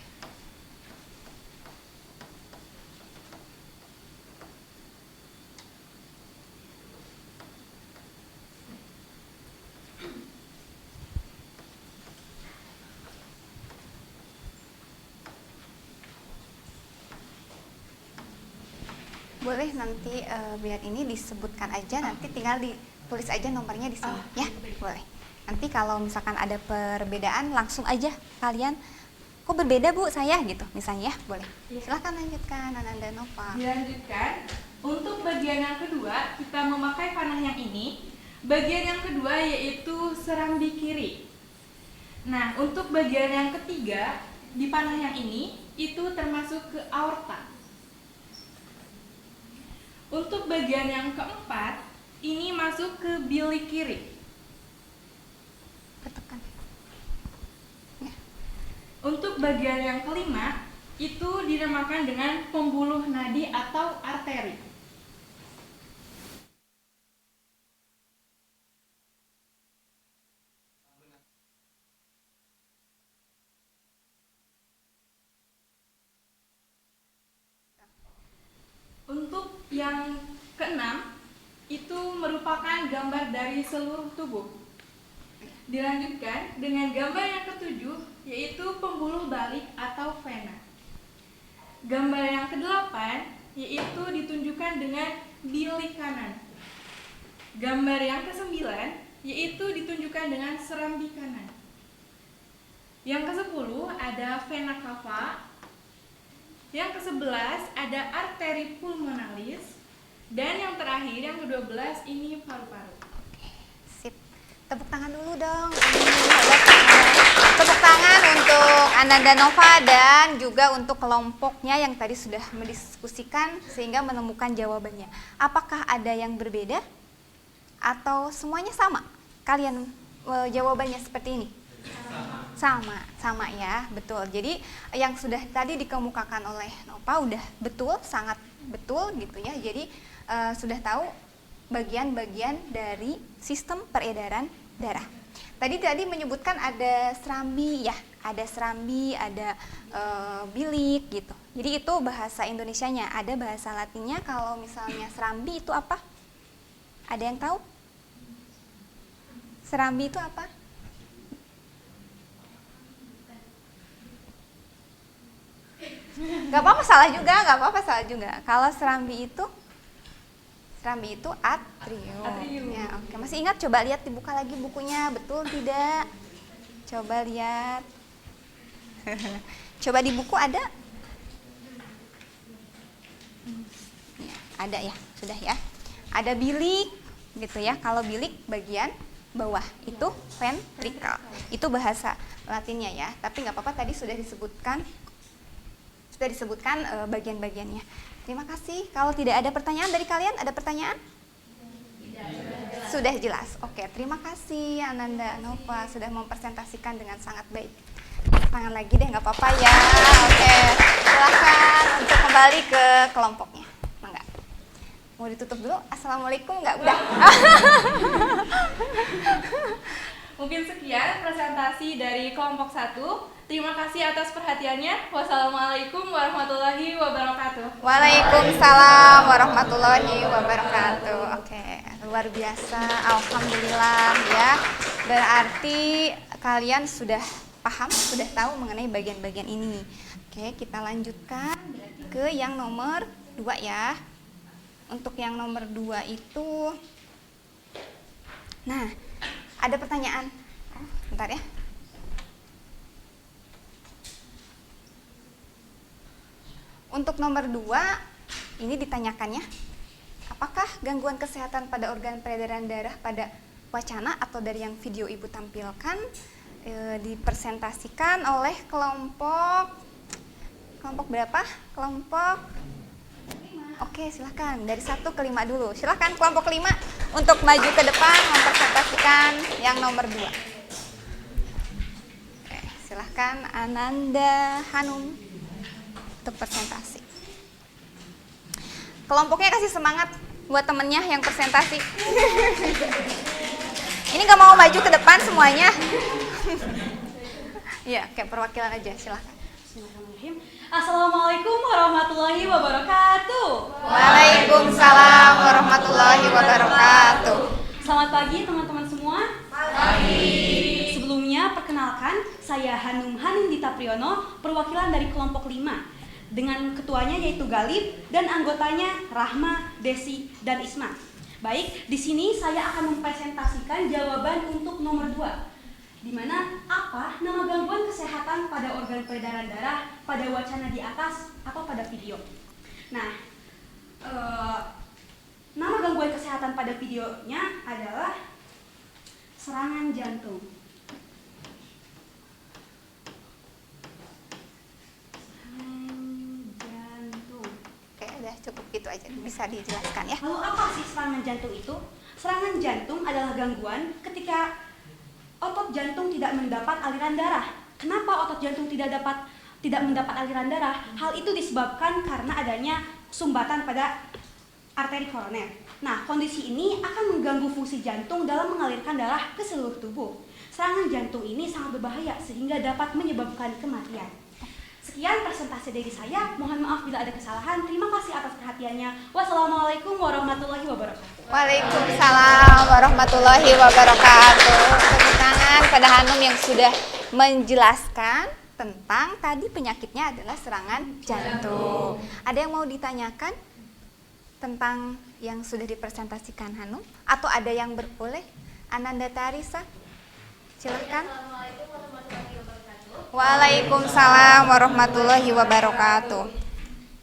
boleh nanti biar ini disebutkan aja, nanti tinggal ditulis aja nomornya di sini ya, boleh. Nanti kalau misalkan ada perbedaan langsung aja kalian, kok berbeda Bu saya gitu misalnya ya, boleh. Silahkan lanjutkan Ananda Nova. Dilanjutkan, untuk bagian yang kedua kita memakai panah yang ini. Bagian yang kedua yaitu serambi kiri. Nah, untuk bagian yang ketiga di panah yang ini itu termasuk ke aorta. Untuk bagian yang keempat ini masuk ke bilik kiri. Ketekan. Untuk bagian yang kelima itu dinamakan dengan pembuluh nadi atau arteri. Untuk yang keenam itu merupakan gambar dari seluruh tubuh. Dilanjutkan dengan gambar yang ketujuh yaitu pembuluh balik atau vena. Gambar yang kedelapan yaitu ditunjukkan dengan bilik kanan. Gambar yang kesembilan yaitu ditunjukkan dengan serambi kanan. Yang kesepuluh ada vena cava. Yang ke-11 ada arteri pulmonalis, dan yang terakhir yang ke-12 ini paru-paru. Sip. Tepuk tangan dulu dong. Tepuk tangan untuk Ananda Nova dan juga untuk kelompoknya yang tadi sudah mendiskusikan sehingga menemukan jawabannya. Apakah ada yang berbeda atau semuanya sama? Kalian jawabannya seperti ini? Sama ya, betul. Jadi yang sudah tadi dikemukakan oleh Nova udah betul, sangat betul gitu ya. Jadi sudah tahu bagian-bagian dari sistem peredaran darah. Tadi menyebutkan ada serambi ya, ada serambi, ada bilik gitu. Jadi itu bahasa Indonesianya, ada bahasa Latinnya. Kalau misalnya serambi itu apa? Ada yang tahu? Serambi itu apa? Gak apa-apa salah juga, Kalau serambi itu atrium. Ya, oke. Masih ingat? Coba lihat, dibuka lagi bukunya, betul tidak? Coba lihat. Coba di buku ada? Ya, ada ya, sudah ya. Ada bilik, gitu ya. Kalau bilik bagian bawah itu ventricle. Itu bahasa Latinnya ya. Tapi nggak apa-apa, tadi sudah disebutkan bagian-bagiannya. Terima kasih. Kalau tidak ada pertanyaan dari kalian, ada pertanyaan? Sudah jelas. Oke, terima kasih Ananda Nova sudah mempresentasikan dengan sangat baik. Tangan lagi deh, nggak apa-apa ya. Oke, silakan untuk kembali ke kelompoknya. Mangga. Mau ditutup dulu? Assalamualaikum nggak? Udah. Mungkin sekian presentasi dari kelompok 1. Terima kasih atas perhatiannya. Wassalamualaikum warahmatullahi wabarakatuh. Waalaikumsalam warahmatullahi wabarakatuh. Oke, luar biasa. Alhamdulillah ya. Berarti kalian sudah paham, sudah tahu mengenai bagian-bagian ini. Oke, kita lanjutkan ke yang nomor 2 ya. Untuk yang nomor 2 itu, nah, ada pertanyaan. Bentar ya. Untuk nomor 2, ini ditanyakannya, apakah gangguan kesehatan pada organ peredaran darah pada wacana atau dari yang video Ibu tampilkan dipresentasikan oleh kelompok berapa? Kelompok, oke silahkan, dari 1 ke 5 dulu. Silahkan kelompok 5 untuk maju ke depan mempresentasikan yang nomor 2. Oke, silahkan Ananda Hanum untuk presentasi. Kelompoknya kasih semangat buat temennya yang presentasi. Ini gak mau maju ke depan semuanya. Iya, kayak perwakilan aja, silahkan. Bismillahirrahmanirrahim. Assalamualaikum warahmatullahi wabarakatuh. Waalaikumsalam warahmatullahi wabarakatuh. Selamat pagi teman-teman semua. Pagi. Sebelumnya perkenalkan, saya Hanum Hanindita Priyono, perwakilan dari kelompok 5. dengan ketuanya yaitu Galib dan anggotanya Rahma, Desi, dan Isma. Baik, di sini saya akan mempresentasikan jawaban untuk nomor 2, di mana apa nama gangguan kesehatan pada organ peredaran darah pada wacana di atas atau pada video. Nah, nama gangguan kesehatan pada videonya adalah serangan jantung. Oke, udah cukup gitu aja. Bisa dijelaskan ya. Lalu apa sih serangan jantung itu? Serangan jantung adalah gangguan ketika otot jantung tidak mendapat aliran darah. Kenapa otot jantung tidak mendapat aliran darah? Hal itu disebabkan karena adanya sumbatan pada arteri koroner. Nah, kondisi ini akan mengganggu fungsi jantung dalam mengalirkan darah ke seluruh tubuh. Serangan jantung ini sangat berbahaya sehingga dapat menyebabkan kematian. Sekian presentasi dari saya. Mohon maaf bila ada kesalahan. Terima kasih atas perhatiannya. Wassalamualaikum warahmatullahi wabarakatuh. Waalaikumsalam warahmatullahi wabarakatuh. Tepuk tangan pada Hanum yang sudah menjelaskan tentang tadi penyakitnya adalah serangan jantung. Ada yang mau ditanyakan tentang yang sudah dipresentasikan Hanum? Atau ada yang boleh? Ananda Tarisa, silakan. Assalamualaikum warahmatullahi wabarakatuh. Waalaikumsalam warahmatullahi wabarakatuh.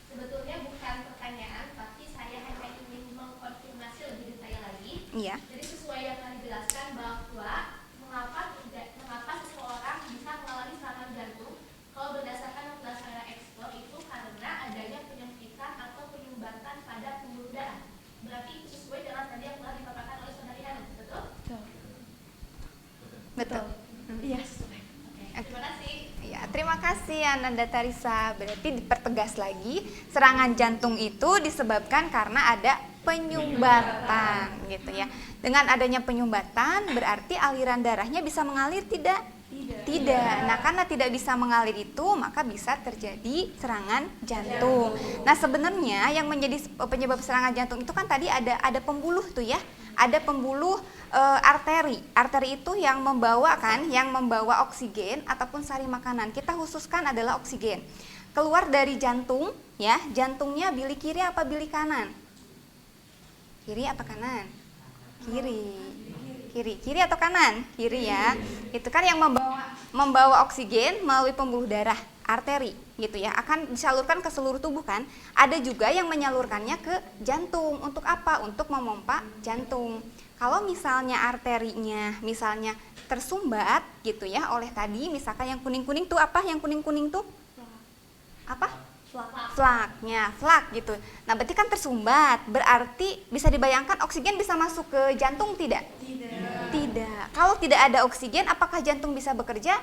Sebetulnya bukan pertanyaan, tapi saya hanya ingin mengkonfirmasi lebih detail lagi. Iya. Jadi sesuai yang tadi dijelaskan bahwa mengapa seseorang bisa mengalami serangan jantung kalau berdasarkan pelaksanaan ekspor itu karena adanya penyempitan atau penyumbatan pada pembuluh darah. Berarti itu sesuai dengan tadi yang telah dipaparkan oleh saudari Hanum, betul? Betul. Iya. Terima kasih. Ya, terima kasih Ananda Tarisa. Berarti dipertegas lagi, serangan jantung itu disebabkan karena ada penyumbatan gitu ya. Dengan adanya penyumbatan berarti aliran darahnya bisa mengalir tidak? Tidak. Nah, karena tidak bisa mengalir itu, maka bisa terjadi serangan jantung. Nah, sebenarnya yang menjadi penyebab serangan jantung itu kan tadi ada pembuluh tuh ya. Ada pembuluh arteri. Arteri itu yang membawa oksigen ataupun sari makanan. Kita khususkan adalah oksigen. Keluar dari jantung ya. Jantungnya bilik kiri apa bilik kanan? Kiri apa kanan? Kiri atau kanan? Kiri ya. Itu kan yang membawa oksigen melalui pembuluh darah, arteri gitu ya. Akan disalurkan ke seluruh tubuh kan. Ada juga yang menyalurkannya ke jantung. Untuk apa? Untuk memompa jantung. Kalau misalnya arterinya misalnya tersumbat gitu ya oleh tadi misalkan yang kuning-kuning tuh apa? Yang kuning-kuning tuh apa? Flak gitu. Nah, berarti kan tersumbat. Berarti bisa dibayangkan oksigen bisa masuk ke jantung tidak? Tidak. Kalau tidak ada oksigen, apakah jantung bisa bekerja?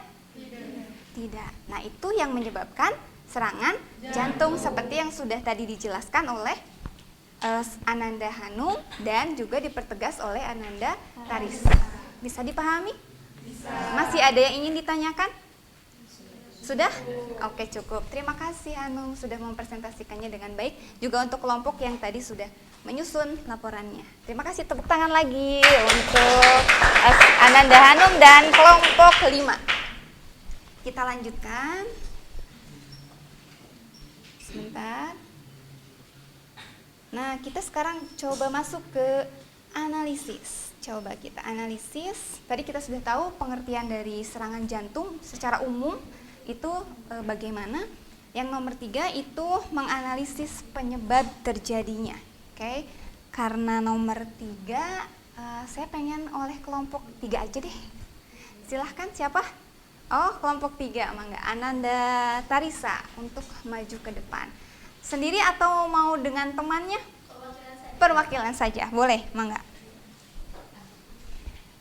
Tidak. Nah, itu yang menyebabkan serangan jantung seperti yang sudah tadi dijelaskan oleh Ananda Hanum dan juga dipertegas oleh Ananda Tarisa. Bisa dipahami? Bisa. Masih ada yang ingin ditanyakan? Sudah? Oke, cukup. Terima kasih Hanum sudah mempresentasikannya dengan baik. Juga untuk kelompok yang tadi sudah menyusun laporannya. Terima kasih, tepuk tangan lagi untuk Ananda Hanum dan kelompok 5. Kita lanjutkan. Sebentar. Nah, kita sekarang coba masuk ke analisis. Coba kita analisis. Tadi kita sudah tahu pengertian dari serangan jantung secara umum itu bagaimana. Yang nomor 3 itu menganalisis penyebab terjadinya. Oke. Karena nomor 3 saya pengen oleh kelompok 3 aja deh. Silahkan siapa? Oh, kelompok 3, mangga. Ananda Tarisa untuk maju ke depan. Sendiri atau mau dengan temannya? Perwakilan saja. Boleh, mangga.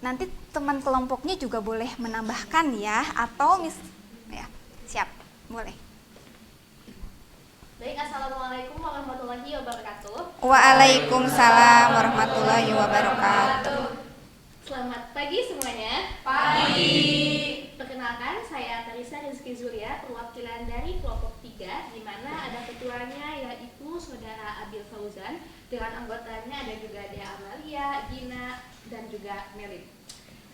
Nanti teman kelompoknya juga boleh menambahkan ya, atau ya, siap, boleh. Baik, assalamualaikum warahmatullahi wabarakatuh. Waalaikumsalam warahmatullahi wabarakatuh. Selamat pagi semuanya. Pagi. Perkenalkan, saya Tarisa Rizky Zulia, perwakilan dari kelompok 3, di mana ada ketuanya yaitu Saudara Abil Fauzan, dengan anggotanya ada juga Dea Amalia, Gina, dan juga Melin.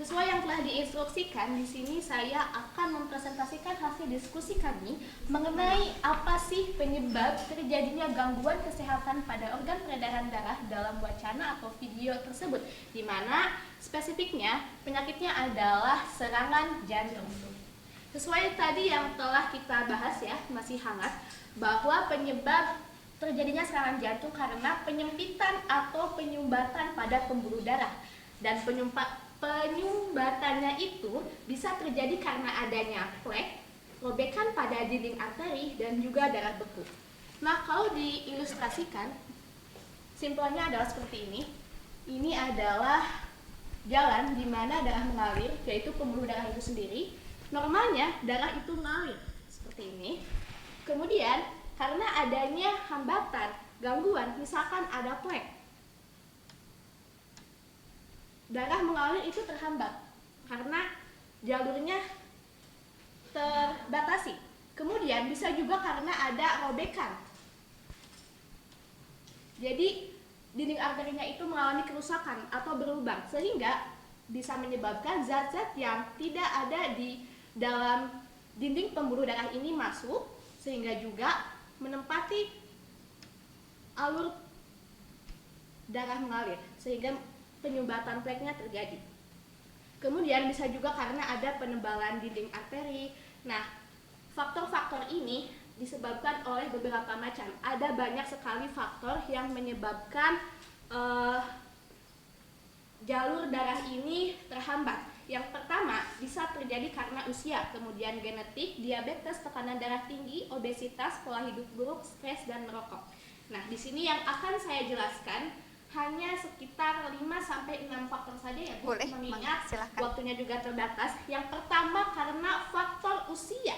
Sesuai yang telah diinstruksikan, di sini saya akan mempresentasikan hasil diskusi kami mengenai apa sih penyebab terjadinya gangguan kesehatan pada organ peredaran darah dalam wacana atau video tersebut, di mana spesifiknya penyakitnya adalah serangan jantung. Sesuai tadi yang telah kita bahas ya, masih hangat, bahwa penyebab terjadinya serangan jantung karena penyempitan atau penyumbatan pada pembuluh darah, dan penyumbatannya itu bisa terjadi karena adanya flek, robekan pada dinding arteri, dan juga darah beku. Nah, kalau diilustrasikan, simpelnya adalah seperti ini. Ini adalah jalan di mana darah mengalir, yaitu pembuluh darah itu sendiri. Normalnya darah itu mengalir seperti ini. Kemudian karena adanya hambatan, gangguan, misalkan ada flek, darah mengalir itu terhambat karena jalurnya terbatasi. Kemudian bisa juga karena ada robekan. Jadi dinding arterinya itu mengalami kerusakan atau berlubang, sehingga bisa menyebabkan zat-zat yang tidak ada di dalam dinding pembuluh darah ini masuk, sehingga juga menempati alur darah mengalir, sehingga penyumbatan fleknya terjadi. Kemudian bisa juga karena ada penebalan dinding arteri. Nah, faktor-faktor ini disebabkan oleh beberapa macam. Ada banyak sekali faktor yang menyebabkan jalur darah ini terhambat. Yang pertama bisa terjadi karena usia, kemudian genetik, diabetes, tekanan darah tinggi, obesitas, pola hidup buruk, stres, dan merokok. Nah, di sini yang akan saya jelaskan hanya sekitar 5-6 faktor saja ya Bu, Boleh, mengingat silakan. waktunya juga terbatas. Yang pertama karena faktor usia.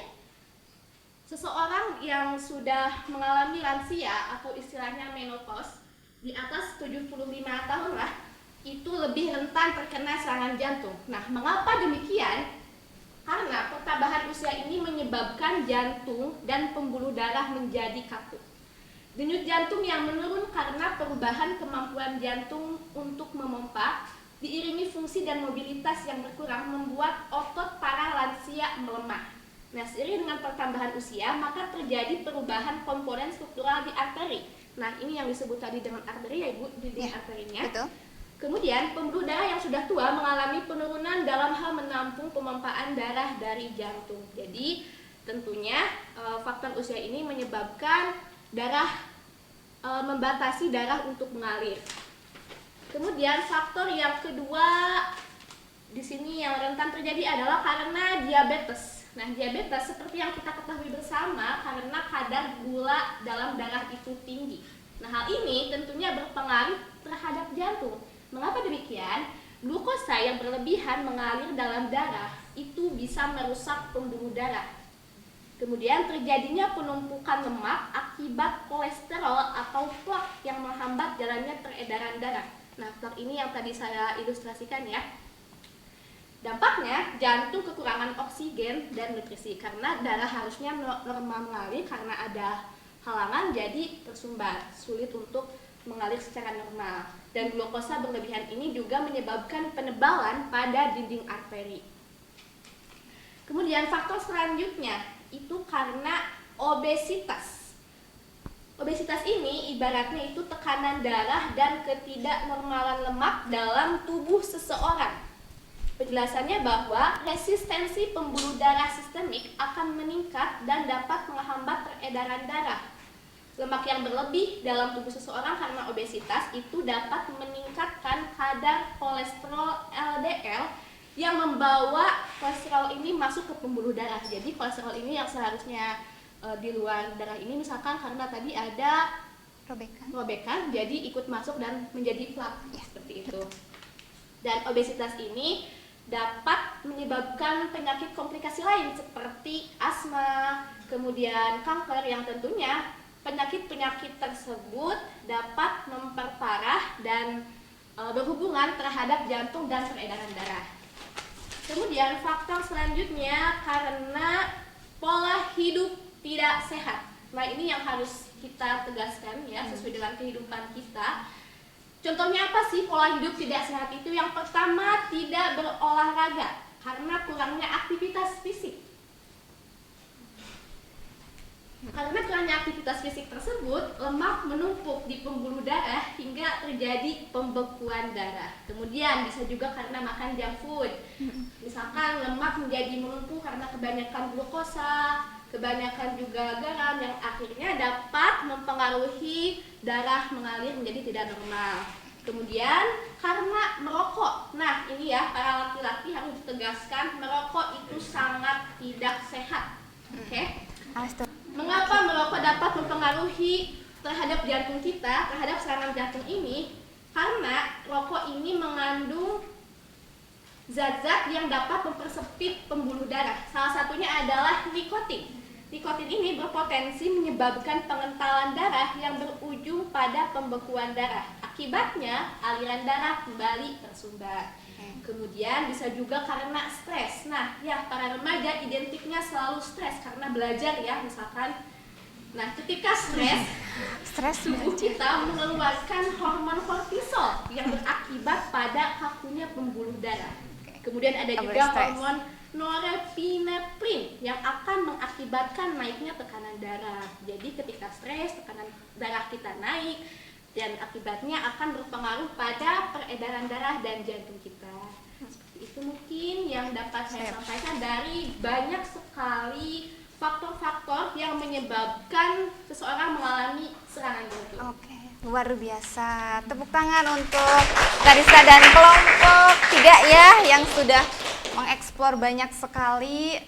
Seseorang yang sudah mengalami lansia atau istilahnya menopause di atas 75 tahun lah, itu lebih rentan terkena serangan jantung. Nah, mengapa demikian? Karena pertambahan usia ini menyebabkan jantung dan pembuluh darah menjadi kaku. Denyut jantung yang menurun karena perubahan kemampuan jantung untuk memompa, diiringi fungsi dan mobilitas yang berkurang, membuat otot para lansia melemah. Nah, seiring dengan pertambahan usia, maka terjadi perubahan komponen struktural di arteri. Nah, ini yang disebut tadi dengan arteri ya Ibu, dinding arterinya. Betul. Kemudian, pembuluh darah yang sudah tua mengalami penurunan dalam hal menampung pemompaan darah dari jantung. Jadi, tentunya faktor usia ini menyebabkan darah membatasi darah untuk mengalir. Kemudian faktor yang kedua di sini yang rentan terjadi adalah karena diabetes. Nah, diabetes seperti yang kita ketahui bersama karena kadar gula dalam darah itu tinggi. Nah, hal ini tentunya berpengaruh terhadap jantung. Mengapa demikian? Glukosa yang berlebihan mengalir dalam darah itu bisa merusak pembuluh darah. Kemudian terjadinya penumpukan lemak akibat kolesterol atau plak yang menghambat jalannya peredaran darah. Nah, plak ini yang tadi saya ilustrasikan ya. Dampaknya jantung kekurangan oksigen dan nutrisi karena darah harusnya normal mengalir, karena ada halangan jadi tersumbat, sulit untuk mengalir secara normal. Dan glukosa berlebihan ini juga menyebabkan penebalan pada dinding arteri. Kemudian faktor selanjutnya itu karena obesitas. Obesitas ini ibaratnya itu tekanan darah dan ketidaknormalan lemak dalam tubuh seseorang. Penjelasannya bahwa resistensi pembuluh darah sistemik akan meningkat dan dapat menghambat peredaran darah. Lemak yang berlebih dalam tubuh seseorang karena obesitas itu dapat meningkatkan kadar kolesterol LDL yang membawa kolesterol ini masuk ke pembuluh darah. Jadi kolesterol ini yang seharusnya di luar darah ini, misalkan karena tadi ada robekan, jadi ikut masuk dan menjadi plak ya, seperti itu. Dan obesitas ini dapat menyebabkan penyakit komplikasi lain seperti asma, kemudian kanker, yang tentunya penyakit-penyakit tersebut dapat memperparah dan berhubungan terhadap jantung dan peredaran darah. Kemudian faktor selanjutnya karena pola hidup tidak sehat. Nah, ini yang harus kita tegaskan ya, sesuai dengan kehidupan kita. Contohnya apa sih pola hidup tidak sehat itu? Yang pertama, tidak berolahraga karena kurangnya aktivitas fisik. Karena kurangnya aktivitas fisik tersebut, lemak menumpuk di pembuluh darah hingga terjadi pembekuan darah. Kemudian bisa juga karena makan junk food. Misalkan lemak menjadi menumpuk karena kebanyakan glukosa, kebanyakan juga garam yang akhirnya dapat mempengaruhi darah mengalir menjadi tidak normal. Kemudian karena merokok. Nah, ini ya para laki-laki harus ditegaskan, merokok itu sangat tidak sehat. Oke? Mengapa merokok dapat mempengaruhi terhadap jantung kita, terhadap serangan jantung ini? Karena rokok ini mengandung zat-zat yang dapat mempersempit pembuluh darah. Salah satunya adalah nikotin. Nikotin ini berpotensi menyebabkan pengentalan darah yang berujung pada pembekuan darah. Akibatnya, aliran darah kembali tersumbat. Kemudian bisa juga karena stres. Nah, ya para remaja identiknya selalu stres karena belajar ya, misalkan. Nah, ketika stres tubuh kita mengeluarkan hormon kortisol yang berakibat pada kakunya pembuluh darah. Kemudian ada juga hormon norepinefrin yang akan mengakibatkan naiknya tekanan darah. Jadi ketika stres, tekanan darah kita naik dan akibatnya akan berpengaruh pada peredaran darah dan jantung kita. Seperti itu mungkin yang dapat saya sampaikan dari banyak sekali faktor-faktor yang menyebabkan seseorang mengalami serangan jantung. Oke, luar biasa. Tepuk tangan untuk Tarisa dan kelompok 3 ya yang sudah mengeksplor banyak sekali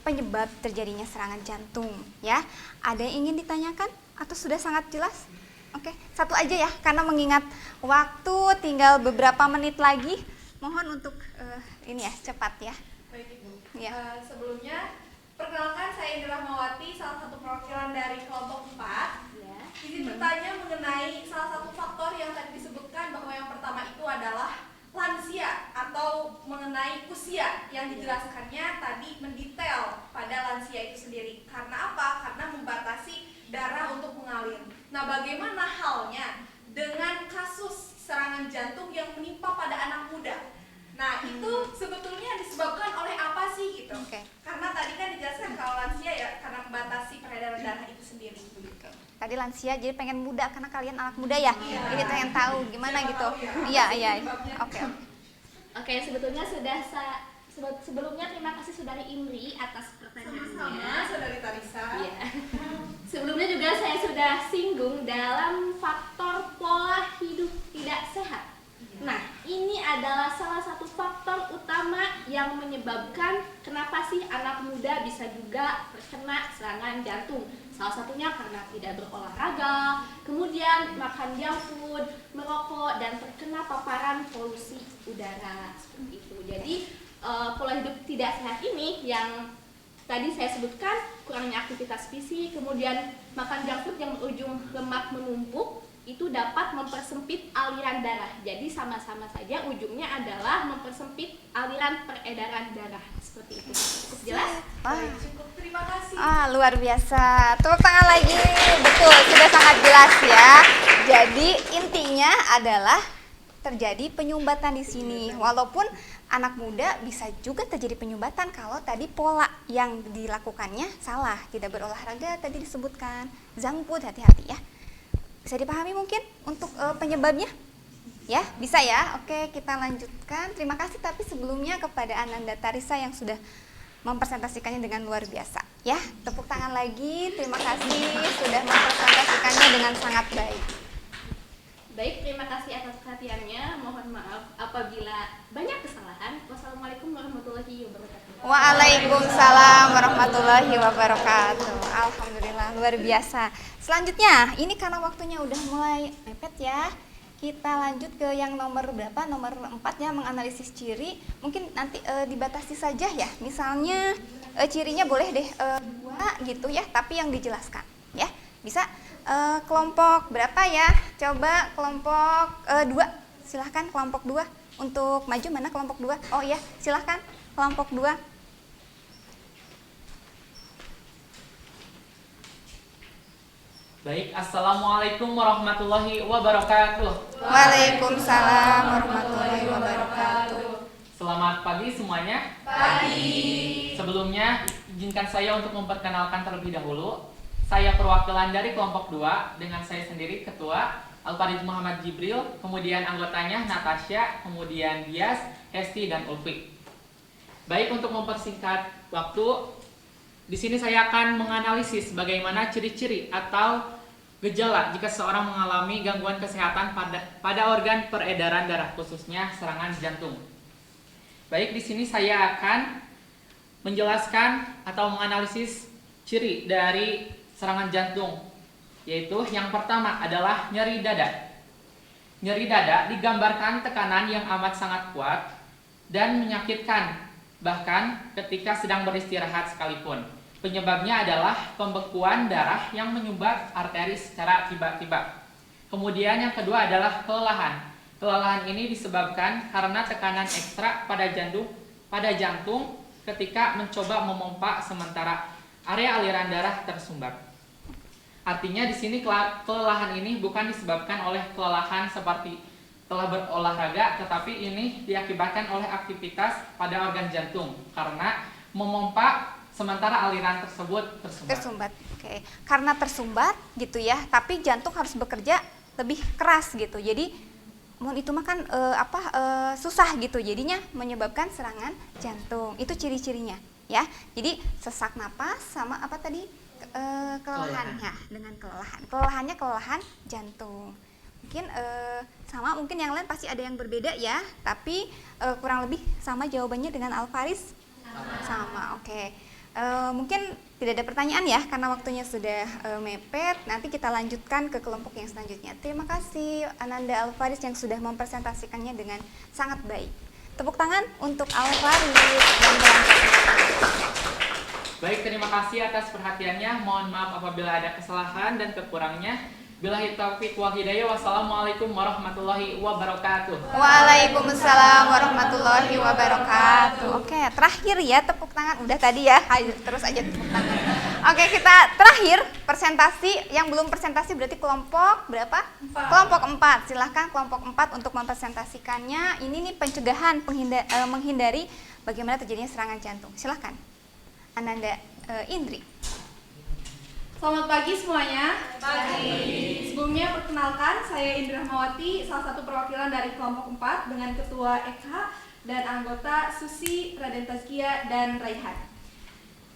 penyebab terjadinya serangan jantung ya. Ada yang ingin ditanyakan atau sudah sangat jelas? Oke, satu aja ya karena mengingat waktu tinggal beberapa menit lagi. Mohon untuk ini ya cepat ya. Baik Ibu. Ya. Sebelumnya perkenalkan saya Indra Mawati, salah satu perwakilan dari kelompok 4. Ya. Izin bertanya mengenai salah satu faktor yang tadi disebutkan bahwa yang pertama itu adalah lansia atau mengenai usia yang dijelaskannya tadi mendetail pada lansia itu sendiri. Karena apa? Karena membatasi darah untuk mengalir. Nah, bagaimana halnya dengan kasus serangan jantung yang menimpa pada anak muda? Nah, itu sebetulnya disebabkan oleh apa sih gitu? Karena tadi kan dijelaskan kalau lansia ya karena membatasi peredaran darah itu sendiri. Tadi lansia jadi pengen muda karena kalian anak muda ya. Ini pengen tahu gimana gitu. Iya. Oke, sebetulnya sebelumnya terima kasih Saudari Indri atas pertanyaannya. Sama-sama, Saudari Tarisa. Iya. Sebelumnya juga saya sudah singgung dalam faktor pola hidup tidak sehat. Nah, ini adalah salah satu faktor utama yang menyebabkan kenapa sih anak muda bisa juga terkena serangan jantung. Salah satunya karena tidak berolahraga, kemudian makan junk food, merokok, dan terkena paparan polusi udara seperti itu. Jadi pola hidup tidak sehat ini yang tadi saya sebutkan, kurangnya aktivitas fisik, kemudian makan junk food yang berujung lemak menumpuk, itu dapat mempersempit aliran darah. Jadi sama-sama saja ujungnya adalah mempersempit aliran peredaran darah. Seperti itu. Cukup jelas? Cukup, terima kasih. Luar biasa. Tepuk tangan lagi. Betul, sudah sangat jelas ya. Jadi intinya adalah terjadi penyumbatan di sini. Walaupun anak muda bisa juga terjadi penyumbatan kalau tadi pola yang dilakukannya salah, tidak berolahraga tadi disebutkan. Junk food, hati-hati ya. Bisa dipahami mungkin untuk penyebabnya? Ya, bisa ya. Oke, kita lanjutkan. Terima kasih tapi sebelumnya kepada Ananda Tarisa yang sudah mempresentasikannya dengan luar biasa. Ya, tepuk tangan lagi. Terima kasih sudah mempresentasikannya dengan sangat baik. Baik, terima kasih atas perhatiannya. Mohon maaf apabila banyak kesalahan. Wassalamualaikum warahmatullahi wabarakatuh. Waalaikumsalam warahmatullahi wabarakatuh. Alhamdulillah, luar biasa. Selanjutnya, ini karena waktunya udah mulai mepet ya. Kita lanjut ke yang nomor berapa? Nomor 4 ya, menganalisis ciri. Mungkin nanti dibatasi saja ya. Misalnya cirinya boleh deh 2 gitu ya, tapi yang dijelaskan ya. Bisa kelompok berapa ya? Coba kelompok 2. Silahkan kelompok 2 untuk maju. Mana kelompok 2? Oh iya, silahkan kelompok 2. Baik, Assalamualaikum warahmatullahi wabarakatuh. Waalaikumsalam warahmatullahi wabarakatuh. Selamat pagi semuanya. Pagi. Sebelumnya, izinkan saya untuk memperkenalkan terlebih dahulu. Saya perwakilan dari kelompok 2 dengan saya sendiri Ketua Al-Farid Muhammad Jibril, kemudian anggotanya Natasha, kemudian Dias, Hesti, dan Ulfi. Baik, untuk mempersingkat waktu, di sini saya akan menganalisis bagaimana ciri-ciri atau gejala jika seorang mengalami gangguan kesehatan pada organ peredaran darah, khususnya serangan jantung. Baik, di sini saya akan menjelaskan atau menganalisis ciri dari serangan jantung, yaitu yang pertama adalah nyeri dada. Nyeri dada digambarkan tekanan yang amat sangat kuat dan menyakitkan, bahkan ketika sedang beristirahat sekalipun. Penyebabnya adalah pembekuan darah yang menyumbat arteri secara tiba-tiba. Kemudian yang kedua adalah kelelahan. Kelelahan ini disebabkan karena tekanan ekstra pada jantung ketika mencoba memompa sementara area aliran darah tersumbat. Artinya di sini kelelahan ini bukan disebabkan oleh kelelahan seperti telah berolahraga, tetapi ini diakibatkan oleh aktivitas pada organ jantung karena memompa sementara aliran tersebut tersumbat. Oke. Karena tersumbat gitu ya, tapi jantung harus bekerja lebih keras gitu. Jadi mohon itu mah kan susah gitu, jadinya menyebabkan serangan jantung. Itu ciri-cirinya ya. Jadi sesak napas sama apa tadi? Kelelahan ya, dengan kelelahan. Kelelahannya kelelahan jantung. Mungkin sama, mungkin yang lain pasti ada yang berbeda ya, tapi kurang lebih sama jawabannya dengan Al-Faris. Sama, oke. Mungkin tidak ada pertanyaan ya, karena waktunya sudah mepet. Nanti kita lanjutkan ke kelompok yang selanjutnya. Terima kasih Ananda Al-Faris yang sudah mempresentasikannya dengan sangat baik. Tepuk tangan untuk Al-Faris dan Baik, terima kasih atas perhatiannya. Mohon maaf apabila ada kesalahan dan kekurangannya. Billahi taufiq wal hidayah. Wassalamualaikum warahmatullahi wabarakatuh. Waalaikumsalam warahmatullahi wabarakatuh. Oke, terakhir ya tepuk tangan. Udah tadi ya, ayo terus aja tepuk tangan. Oke, kita terakhir presentasi. Yang belum presentasi berarti kelompok berapa? 4. Kelompok 4. Silahkan kelompok 4 untuk mempresentasikannya. Ini nih pencegahan menghindari bagaimana terjadinya serangan jantung. Silahkan Ananda Indri. Selamat pagi semuanya. Pagi. Sebelumnya perkenalkan, saya Indri Rahmawati, salah satu perwakilan dari kelompok 4 dengan Ketua Eka dan anggota Susi, Raden Tazkia, dan Raihan.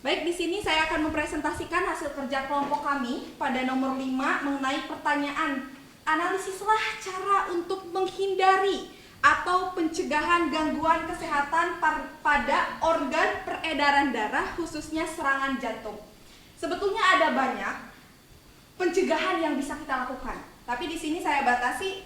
Baik, di sini saya akan mempresentasikan hasil kerja kelompok kami pada nomor 5 mengenai pertanyaan analisislah cara untuk menghindari atau pencegahan gangguan kesehatan pada organ peredaran darah, khususnya serangan jantung. Sebetulnya ada banyak pencegahan yang bisa kita lakukan, tapi di sini saya batasi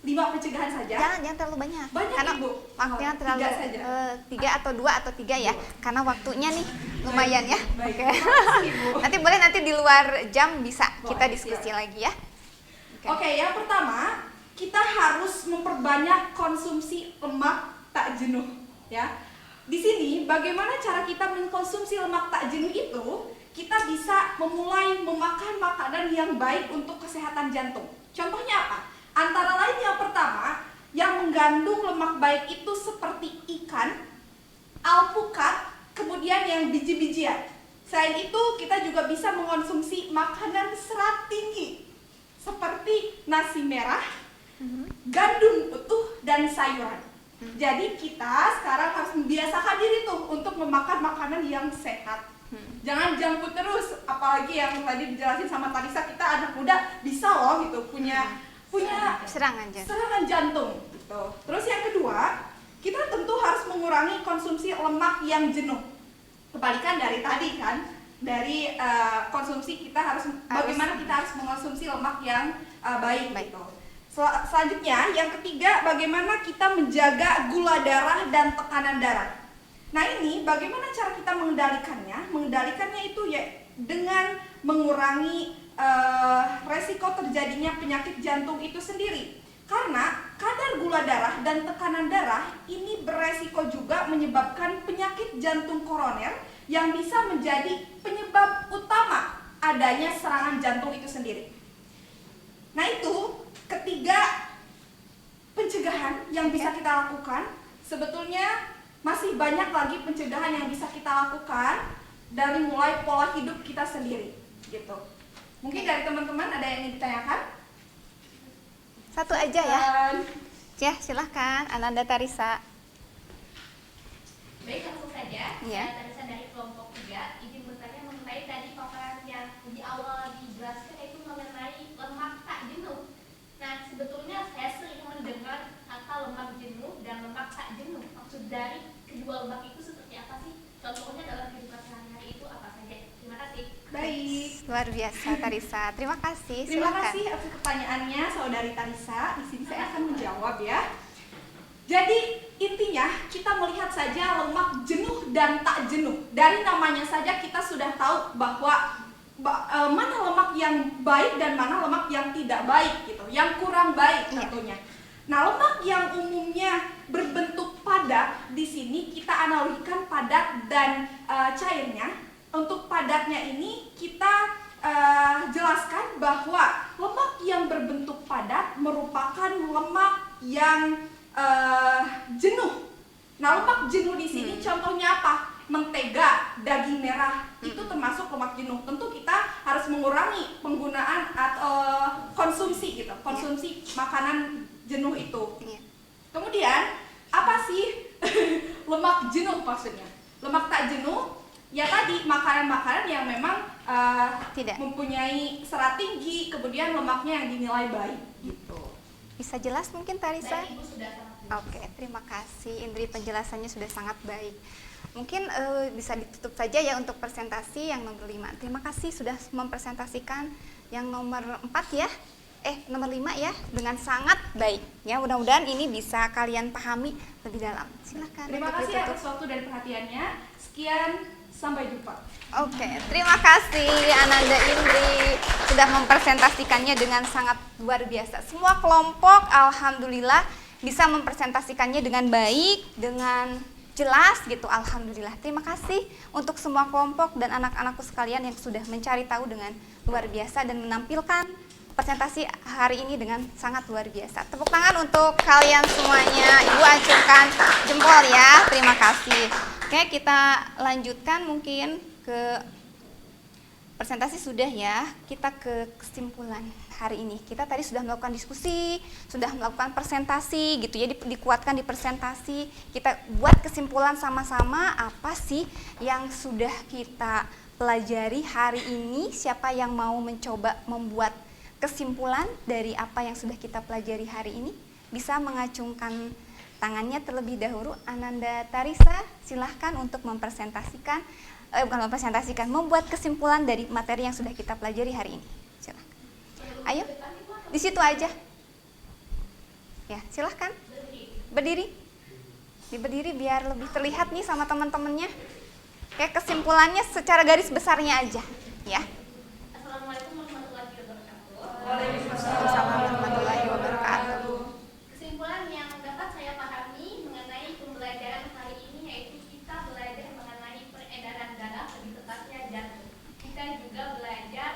5 pencegahan saja. Jangan terlalu banyak. Banyak, karena Ibu. waktunya terlalu 3 saja. 3 atau 2 atau 3 ya. Karena waktunya nih lumayan ya. Baik. Oke. Makasih, Ibu. Nanti di luar jam bisa kita Boleh, diskusi siap. lagi ya. Oke, yang pertama kita harus memperbanyak konsumsi lemak tak jenuh, ya. Di sini bagaimana cara kita mengkonsumsi lemak tak jenuh itu? Kita bisa memulai memakan makanan yang baik untuk kesehatan jantung. Contohnya apa? Antara lain yang pertama, yang mengandung lemak baik itu seperti ikan, alpukat, kemudian yang biji-bijian. Selain itu, kita juga bisa mengkonsumsi makanan serat tinggi seperti nasi merah, gandum utuh, dan sayuran. Jadi kita sekarang harus membiasakan diri tuh untuk memakan makanan yang sehat. Jangan junk food terus, apalagi yang tadi dijelasin sama Tarisa, kita anak muda bisa loh gitu punya Serangan jantung gitu. Terus yang kedua, kita tentu harus mengurangi konsumsi lemak yang jenuh. Kebalikan dari tadi kan, dari konsumsi kita harus bagaimana kita harus mengkonsumsi lemak yang baik gitu. Selanjutnya, yang ketiga, bagaimana kita menjaga gula darah dan tekanan darah. Nah ini, bagaimana cara kita mengendalikannya? Mengendalikannya itu ya dengan mengurangi resiko terjadinya penyakit jantung itu sendiri. Karena kadar gula darah dan tekanan darah ini beresiko juga menyebabkan penyakit jantung koroner yang bisa menjadi penyebab utama adanya serangan jantung itu sendiri. Nah itu ketiga pencegahan yang bisa kita lakukan. Sebetulnya masih banyak lagi pencegahan yang bisa kita lakukan dari mulai pola hidup kita sendiri gitu. Mungkin dari teman-teman ada yang ingin ditanyakan? Satu aja ya. Ya, silahkan Ananda Tarisa. Baik, langsung saja. Iya. Saya Tarisa dari kelompok 3. Izin bertanya mengenai tadi paparan yang di awal dijelaskan, yaitu mengenai lemak tak jenuh. Nah, sebetulnya saya sering mendengar kata lemak jenuh dan lemak tak jenuh. Maksud dari kedua lemak itu seperti apa sih? Contohnya dalam kehidupan sehari-hari itu apa saja? Terima kasih. Baik. Luar biasa Tarisa. Terima kasih. Terima Silakan. kasih atas pertanyaannya Saudari Tarisa. Di sini saya akan menjawab ya. Jadi intinya kita melihat saja lemak jenuh dan tak jenuh. Dari namanya saja kita sudah tahu bahwa mana lemak yang baik dan mana lemak yang tidak baik gitu, yang kurang baik tentunya. Nah, lemak yang umumnya berbentuk padat di sini kita analogikan padat dan cairnya. Untuk padatnya ini kita jelaskan bahwa lemak yang berbentuk padat merupakan lemak yang jenuh. Nah, lemak jenuh di sini contohnya apa? Mentega, daging merah, itu termasuk lemak jenuh. Tentu kita harus mengurangi penggunaan atau konsumsi gitu, konsumsi makanan jenuh itu. Kemudian apa sih lemak jenuh maksudnya? Lemak tak jenuh ya tadi makanan-makanan yang memang Tidak. mempunyai serat tinggi, kemudian lemaknya yang dinilai baik gitu. Bisa jelas mungkin Tarisa? Baik, Ibu sudah sangat jelas. Oke, terima kasih Indri, penjelasannya sudah sangat baik. Mungkin bisa ditutup saja ya untuk presentasi yang nomor 5. Terima kasih sudah mempresentasikan yang nomor 4 ya. Nomor 5 ya, dengan sangat baik. Ya, mudah-mudahan ini bisa kalian pahami lebih dalam. Silakan. Terima untuk kasih ditutup. atas waktu dan perhatiannya. Sekian, sampai jumpa. Oke, terima kasih Ananda Indri sudah mempresentasikannya dengan sangat luar biasa. Semua kelompok alhamdulillah bisa mempresentasikannya dengan baik, dengan jelas gitu, alhamdulillah. Terima kasih untuk semua kelompok dan anak-anakku sekalian yang sudah mencari tahu dengan luar biasa dan menampilkan presentasi hari ini dengan sangat luar biasa. Tepuk tangan untuk kalian semuanya. Ibu acungkan jempol ya. Terima kasih. Oke, kita lanjutkan mungkin ke presentasi sudah ya. Kita ke kesimpulan hari ini. Kita tadi sudah melakukan diskusi, sudah melakukan presentasi gitu ya, dikuatkan di presentasi. Kita buat kesimpulan sama-sama apa sih yang sudah kita pelajari hari ini. Siapa yang mau mencoba membuat kesimpulan dari apa yang sudah kita pelajari hari ini? Bisa mengacungkan tangannya terlebih dahulu. Ananda Tarisa, silahkan untuk mempresentasikan, membuat kesimpulan dari materi yang sudah kita pelajari hari ini. Silahkan. Ayo, di situ aja. Ya, silahkan. Berdiri. Berdiri biar lebih terlihat nih sama teman-temannya. Kayak kesimpulannya secara garis besarnya aja, ya. Assalamualaikum warahmatullahi wabarakatuh. Waalaikumsalam warahmatullahi wabarakatuh. Kesimpulan yang dapat saya pahami mengenai pembelajaran hari ini yaitu kita belajar mengenai peredaran darah, lebih tepatnya jantung. Kita juga belajar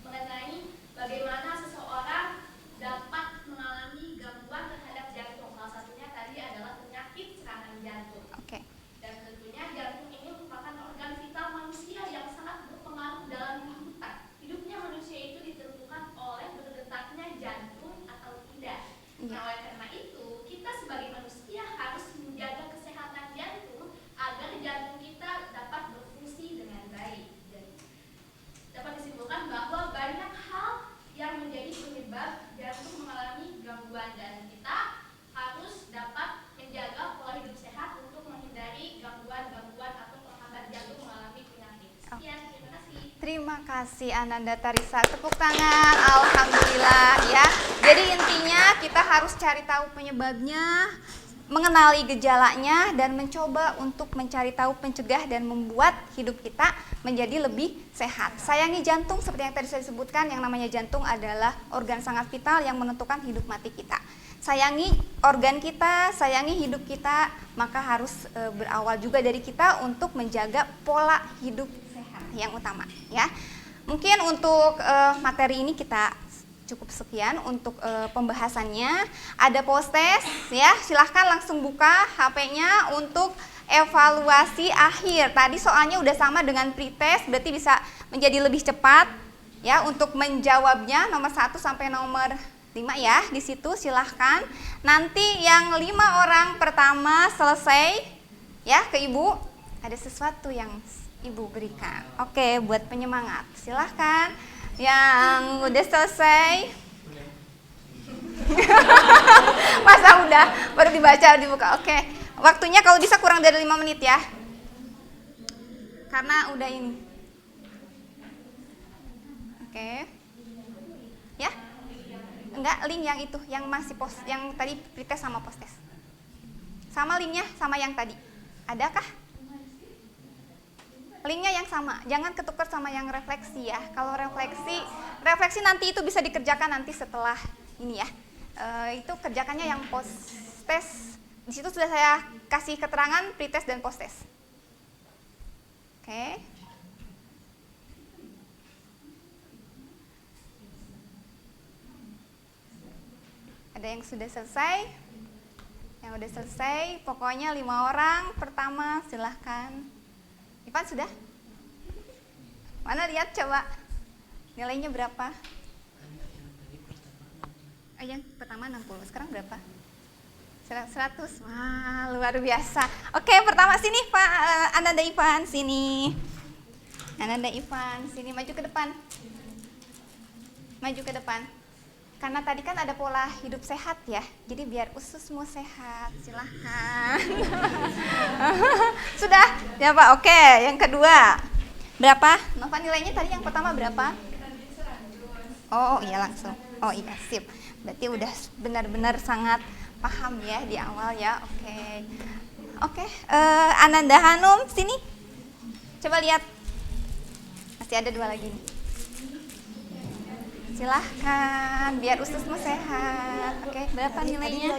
mengenai bagaimana seseorang dapat mengalami gangguan terhadap jantung. Salah satunya tadi adalah penyakit serangan jantung. Oke. Dan tentunya jantung ini merupakan organ vital manusia yang sangat berpengaruh dalam kehidupan. Hidupnya manusia itu ditentukan oleh berdetaknya jantung atau tidak. Nah, oleh karena itu, kita sebagai manusia harus menjaga kesehatan jantung agar jantung kita dapat berfungsi dengan baik. Jadi, dapat disimpulkan bahwa banyak hal yang menjadi penyebab jantung mengalami gangguan dan kita harus dapat menjaga pola hidup sehat untuk menghindari gangguan-gangguan atau penghambat jantung mengalami penyakit. Sekian, terima kasih. Terima kasih Ananda Tarisa. Tepuk tangan, alhamdulillah ya. Jadi intinya kita harus cari tahu penyebabnya, mengenali gejalanya, dan mencoba untuk mencari tahu pencegah dan membuat hidup kita menjadi lebih sehat. Sayangi jantung seperti yang tadi saya sebutkan, yang namanya jantung adalah organ sangat vital yang menentukan hidup mati kita. Sayangi organ kita, sayangi hidup kita, maka harus berawal juga dari kita untuk menjaga pola hidup sehat yang utama ya. mungkin untuk materi ini kita cukup sekian untuk pembahasannya. Ada post-test ya, silahkan langsung buka HP-nya untuk evaluasi akhir. Tadi soalnya udah sama dengan pretest, berarti bisa menjadi lebih cepat ya untuk menjawabnya nomor 1 sampai nomor 5 ya. Di situ silahkan. Nanti yang 5 orang pertama selesai ya ke Ibu, ada sesuatu yang Ibu berikan. Oke, buat penyemangat. Silahkan. Yang udah selesai. Masa udah baru dibuka. Oke. Waktunya kalau bisa kurang dari 5 menit ya. Karena udah ini. Oke. Ya? Enggak, link yang itu, yang masih yang tadi pretest sama post-test. Sama linknya sama yang tadi. Adakah? Linknya yang sama, jangan ketukar sama yang refleksi ya. Kalau refleksi nanti itu bisa dikerjakan nanti setelah ini ya. Itu kerjakannya yang post-test. Di situ sudah saya kasih keterangan pretest dan post-test. Oke. Ada yang sudah selesai? Yang udah selesai, pokoknya 5 orang pertama silahkan. Ipan sudah? Mana lihat coba nilainya berapa? Yang pertama 60, sekarang berapa? 100. Wah, luar biasa. Oke, pertama sini Pak Ananda Ivan, sini. Ananda Ivan, sini, maju ke depan. Maju ke depan. Karena tadi kan ada pola hidup sehat ya, jadi biar ususmu sehat, silahkan. Sudah? Ya Pak, oke. Yang kedua, berapa? Nova nilainya tadi yang pertama berapa? Oh iya langsung, oh iya sip. Berarti udah benar-benar sangat paham ya di awal ya, oke. Oke, Ananda Hanum, sini. Coba lihat, masih ada 2 lagi nih. Silahkan, biar ususmu sehat. Oke, berapa nilainya?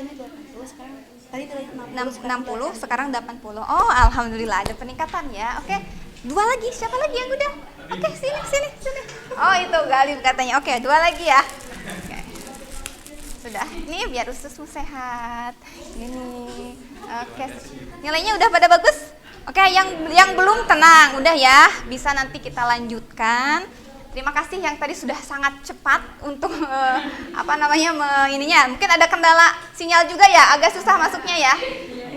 Tadi nilainya 60, sekarang 80. Oh, alhamdulillah ada peningkatan ya. Oke, 2 lagi. Siapa lagi yang udah? Oke, sini. Oh, itu Galib katanya. Oke, 2 lagi ya. Oke. Sudah. Ini biar ususmu sehat. Ini. Oke. Nilainya udah pada bagus? Oke, yang belum tenang, udah ya. Bisa nanti kita lanjutkan. Terima kasih yang tadi sudah sangat cepat untuk ininya. Mungkin ada kendala sinyal juga ya, agak susah masuknya ya.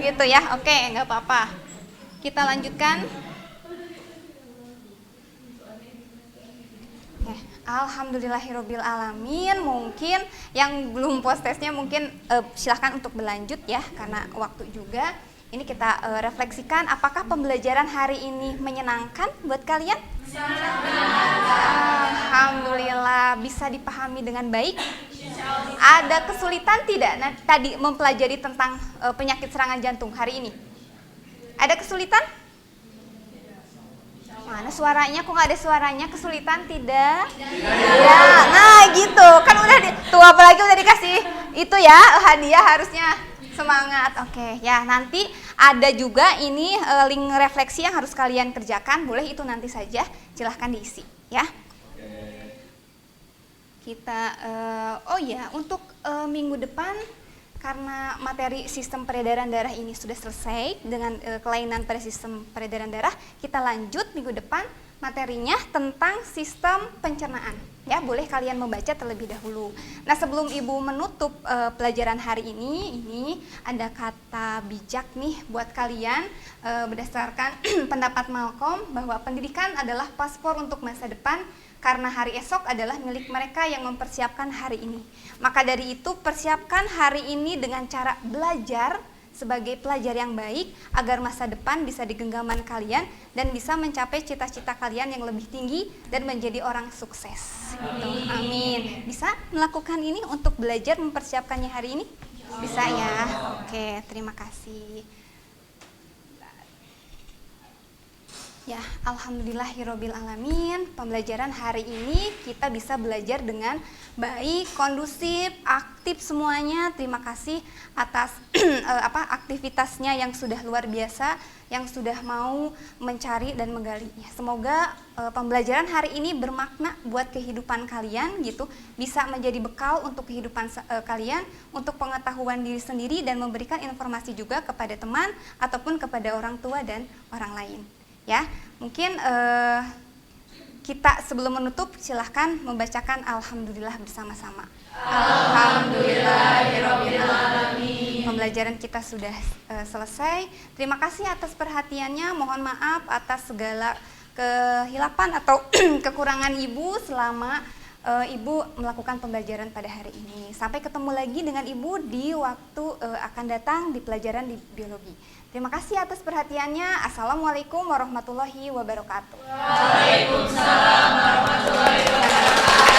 Gitu ya. Oke, nggak apa-apa. Kita lanjutkan. Alhamdulillahirabbil alamin. Mungkin yang belum post testnya mungkin silahkan untuk berlanjut ya, karena waktu juga. Ini kita refleksikan, apakah pembelajaran hari ini menyenangkan buat kalian? Alhamdulillah, bisa dipahami dengan baik. Ada kesulitan tidak tadi mempelajari tentang penyakit serangan jantung hari ini? Ada kesulitan? Mana suaranya? Kok nggak ada suaranya? Kesulitan tidak? Ya, nah gitu. Kan udah tuh apalagi udah dikasih itu ya hadiah, harusnya semangat. Oke, ya nanti ada juga ini link refleksi yang harus kalian kerjakan. Boleh itu nanti saja, silahkan diisi ya. Kita oh ya, untuk minggu depan karena materi sistem peredaran darah ini sudah selesai dengan kelainan pada sistem peredaran darah, kita lanjut minggu depan materinya tentang sistem pencernaan. Ya, boleh kalian membaca terlebih dahulu. Nah, sebelum Ibu menutup pelajaran hari ini ada kata bijak nih buat kalian berdasarkan pendapat Malcolm bahwa pendidikan adalah paspor untuk masa depan karena hari esok adalah milik mereka yang mempersiapkan hari ini. Maka dari itu, persiapkan hari ini dengan cara belajar sebagai pelajar yang baik agar masa depan bisa di genggaman kalian dan bisa mencapai cita-cita kalian yang lebih tinggi dan menjadi orang sukses. Amin. Amin. Bisa melakukan ini untuk belajar mempersiapkannya hari ini? Bisa ya. Oke, terima kasih. Ya, alhamdulillahirabbil alamin. Pembelajaran hari ini kita bisa belajar dengan baik, kondusif, aktif semuanya. Terima kasih atas aktivitasnya yang sudah luar biasa, yang sudah mau mencari dan menggali. Ya, semoga pembelajaran hari ini bermakna buat kehidupan kalian gitu, bisa menjadi bekal untuk kehidupan kalian, untuk pengetahuan diri sendiri dan memberikan informasi juga kepada teman ataupun kepada orang tua dan orang lain. Ya, mungkin kita sebelum menutup silahkan membacakan alhamdulillah bersama-sama. Alhamdulillahirabbil alamin. Pembelajaran kita sudah selesai. Terima kasih atas perhatiannya. Mohon maaf atas segala kehilapan atau kekurangan Ibu selama Ibu melakukan pembelajaran pada hari ini. Sampai ketemu lagi dengan Ibu di waktu akan datang di pelajaran di biologi. Terima kasih atas perhatiannya. Assalamualaikum warahmatullahi wabarakatuh. Waalaikumsalam warahmatullahi wabarakatuh.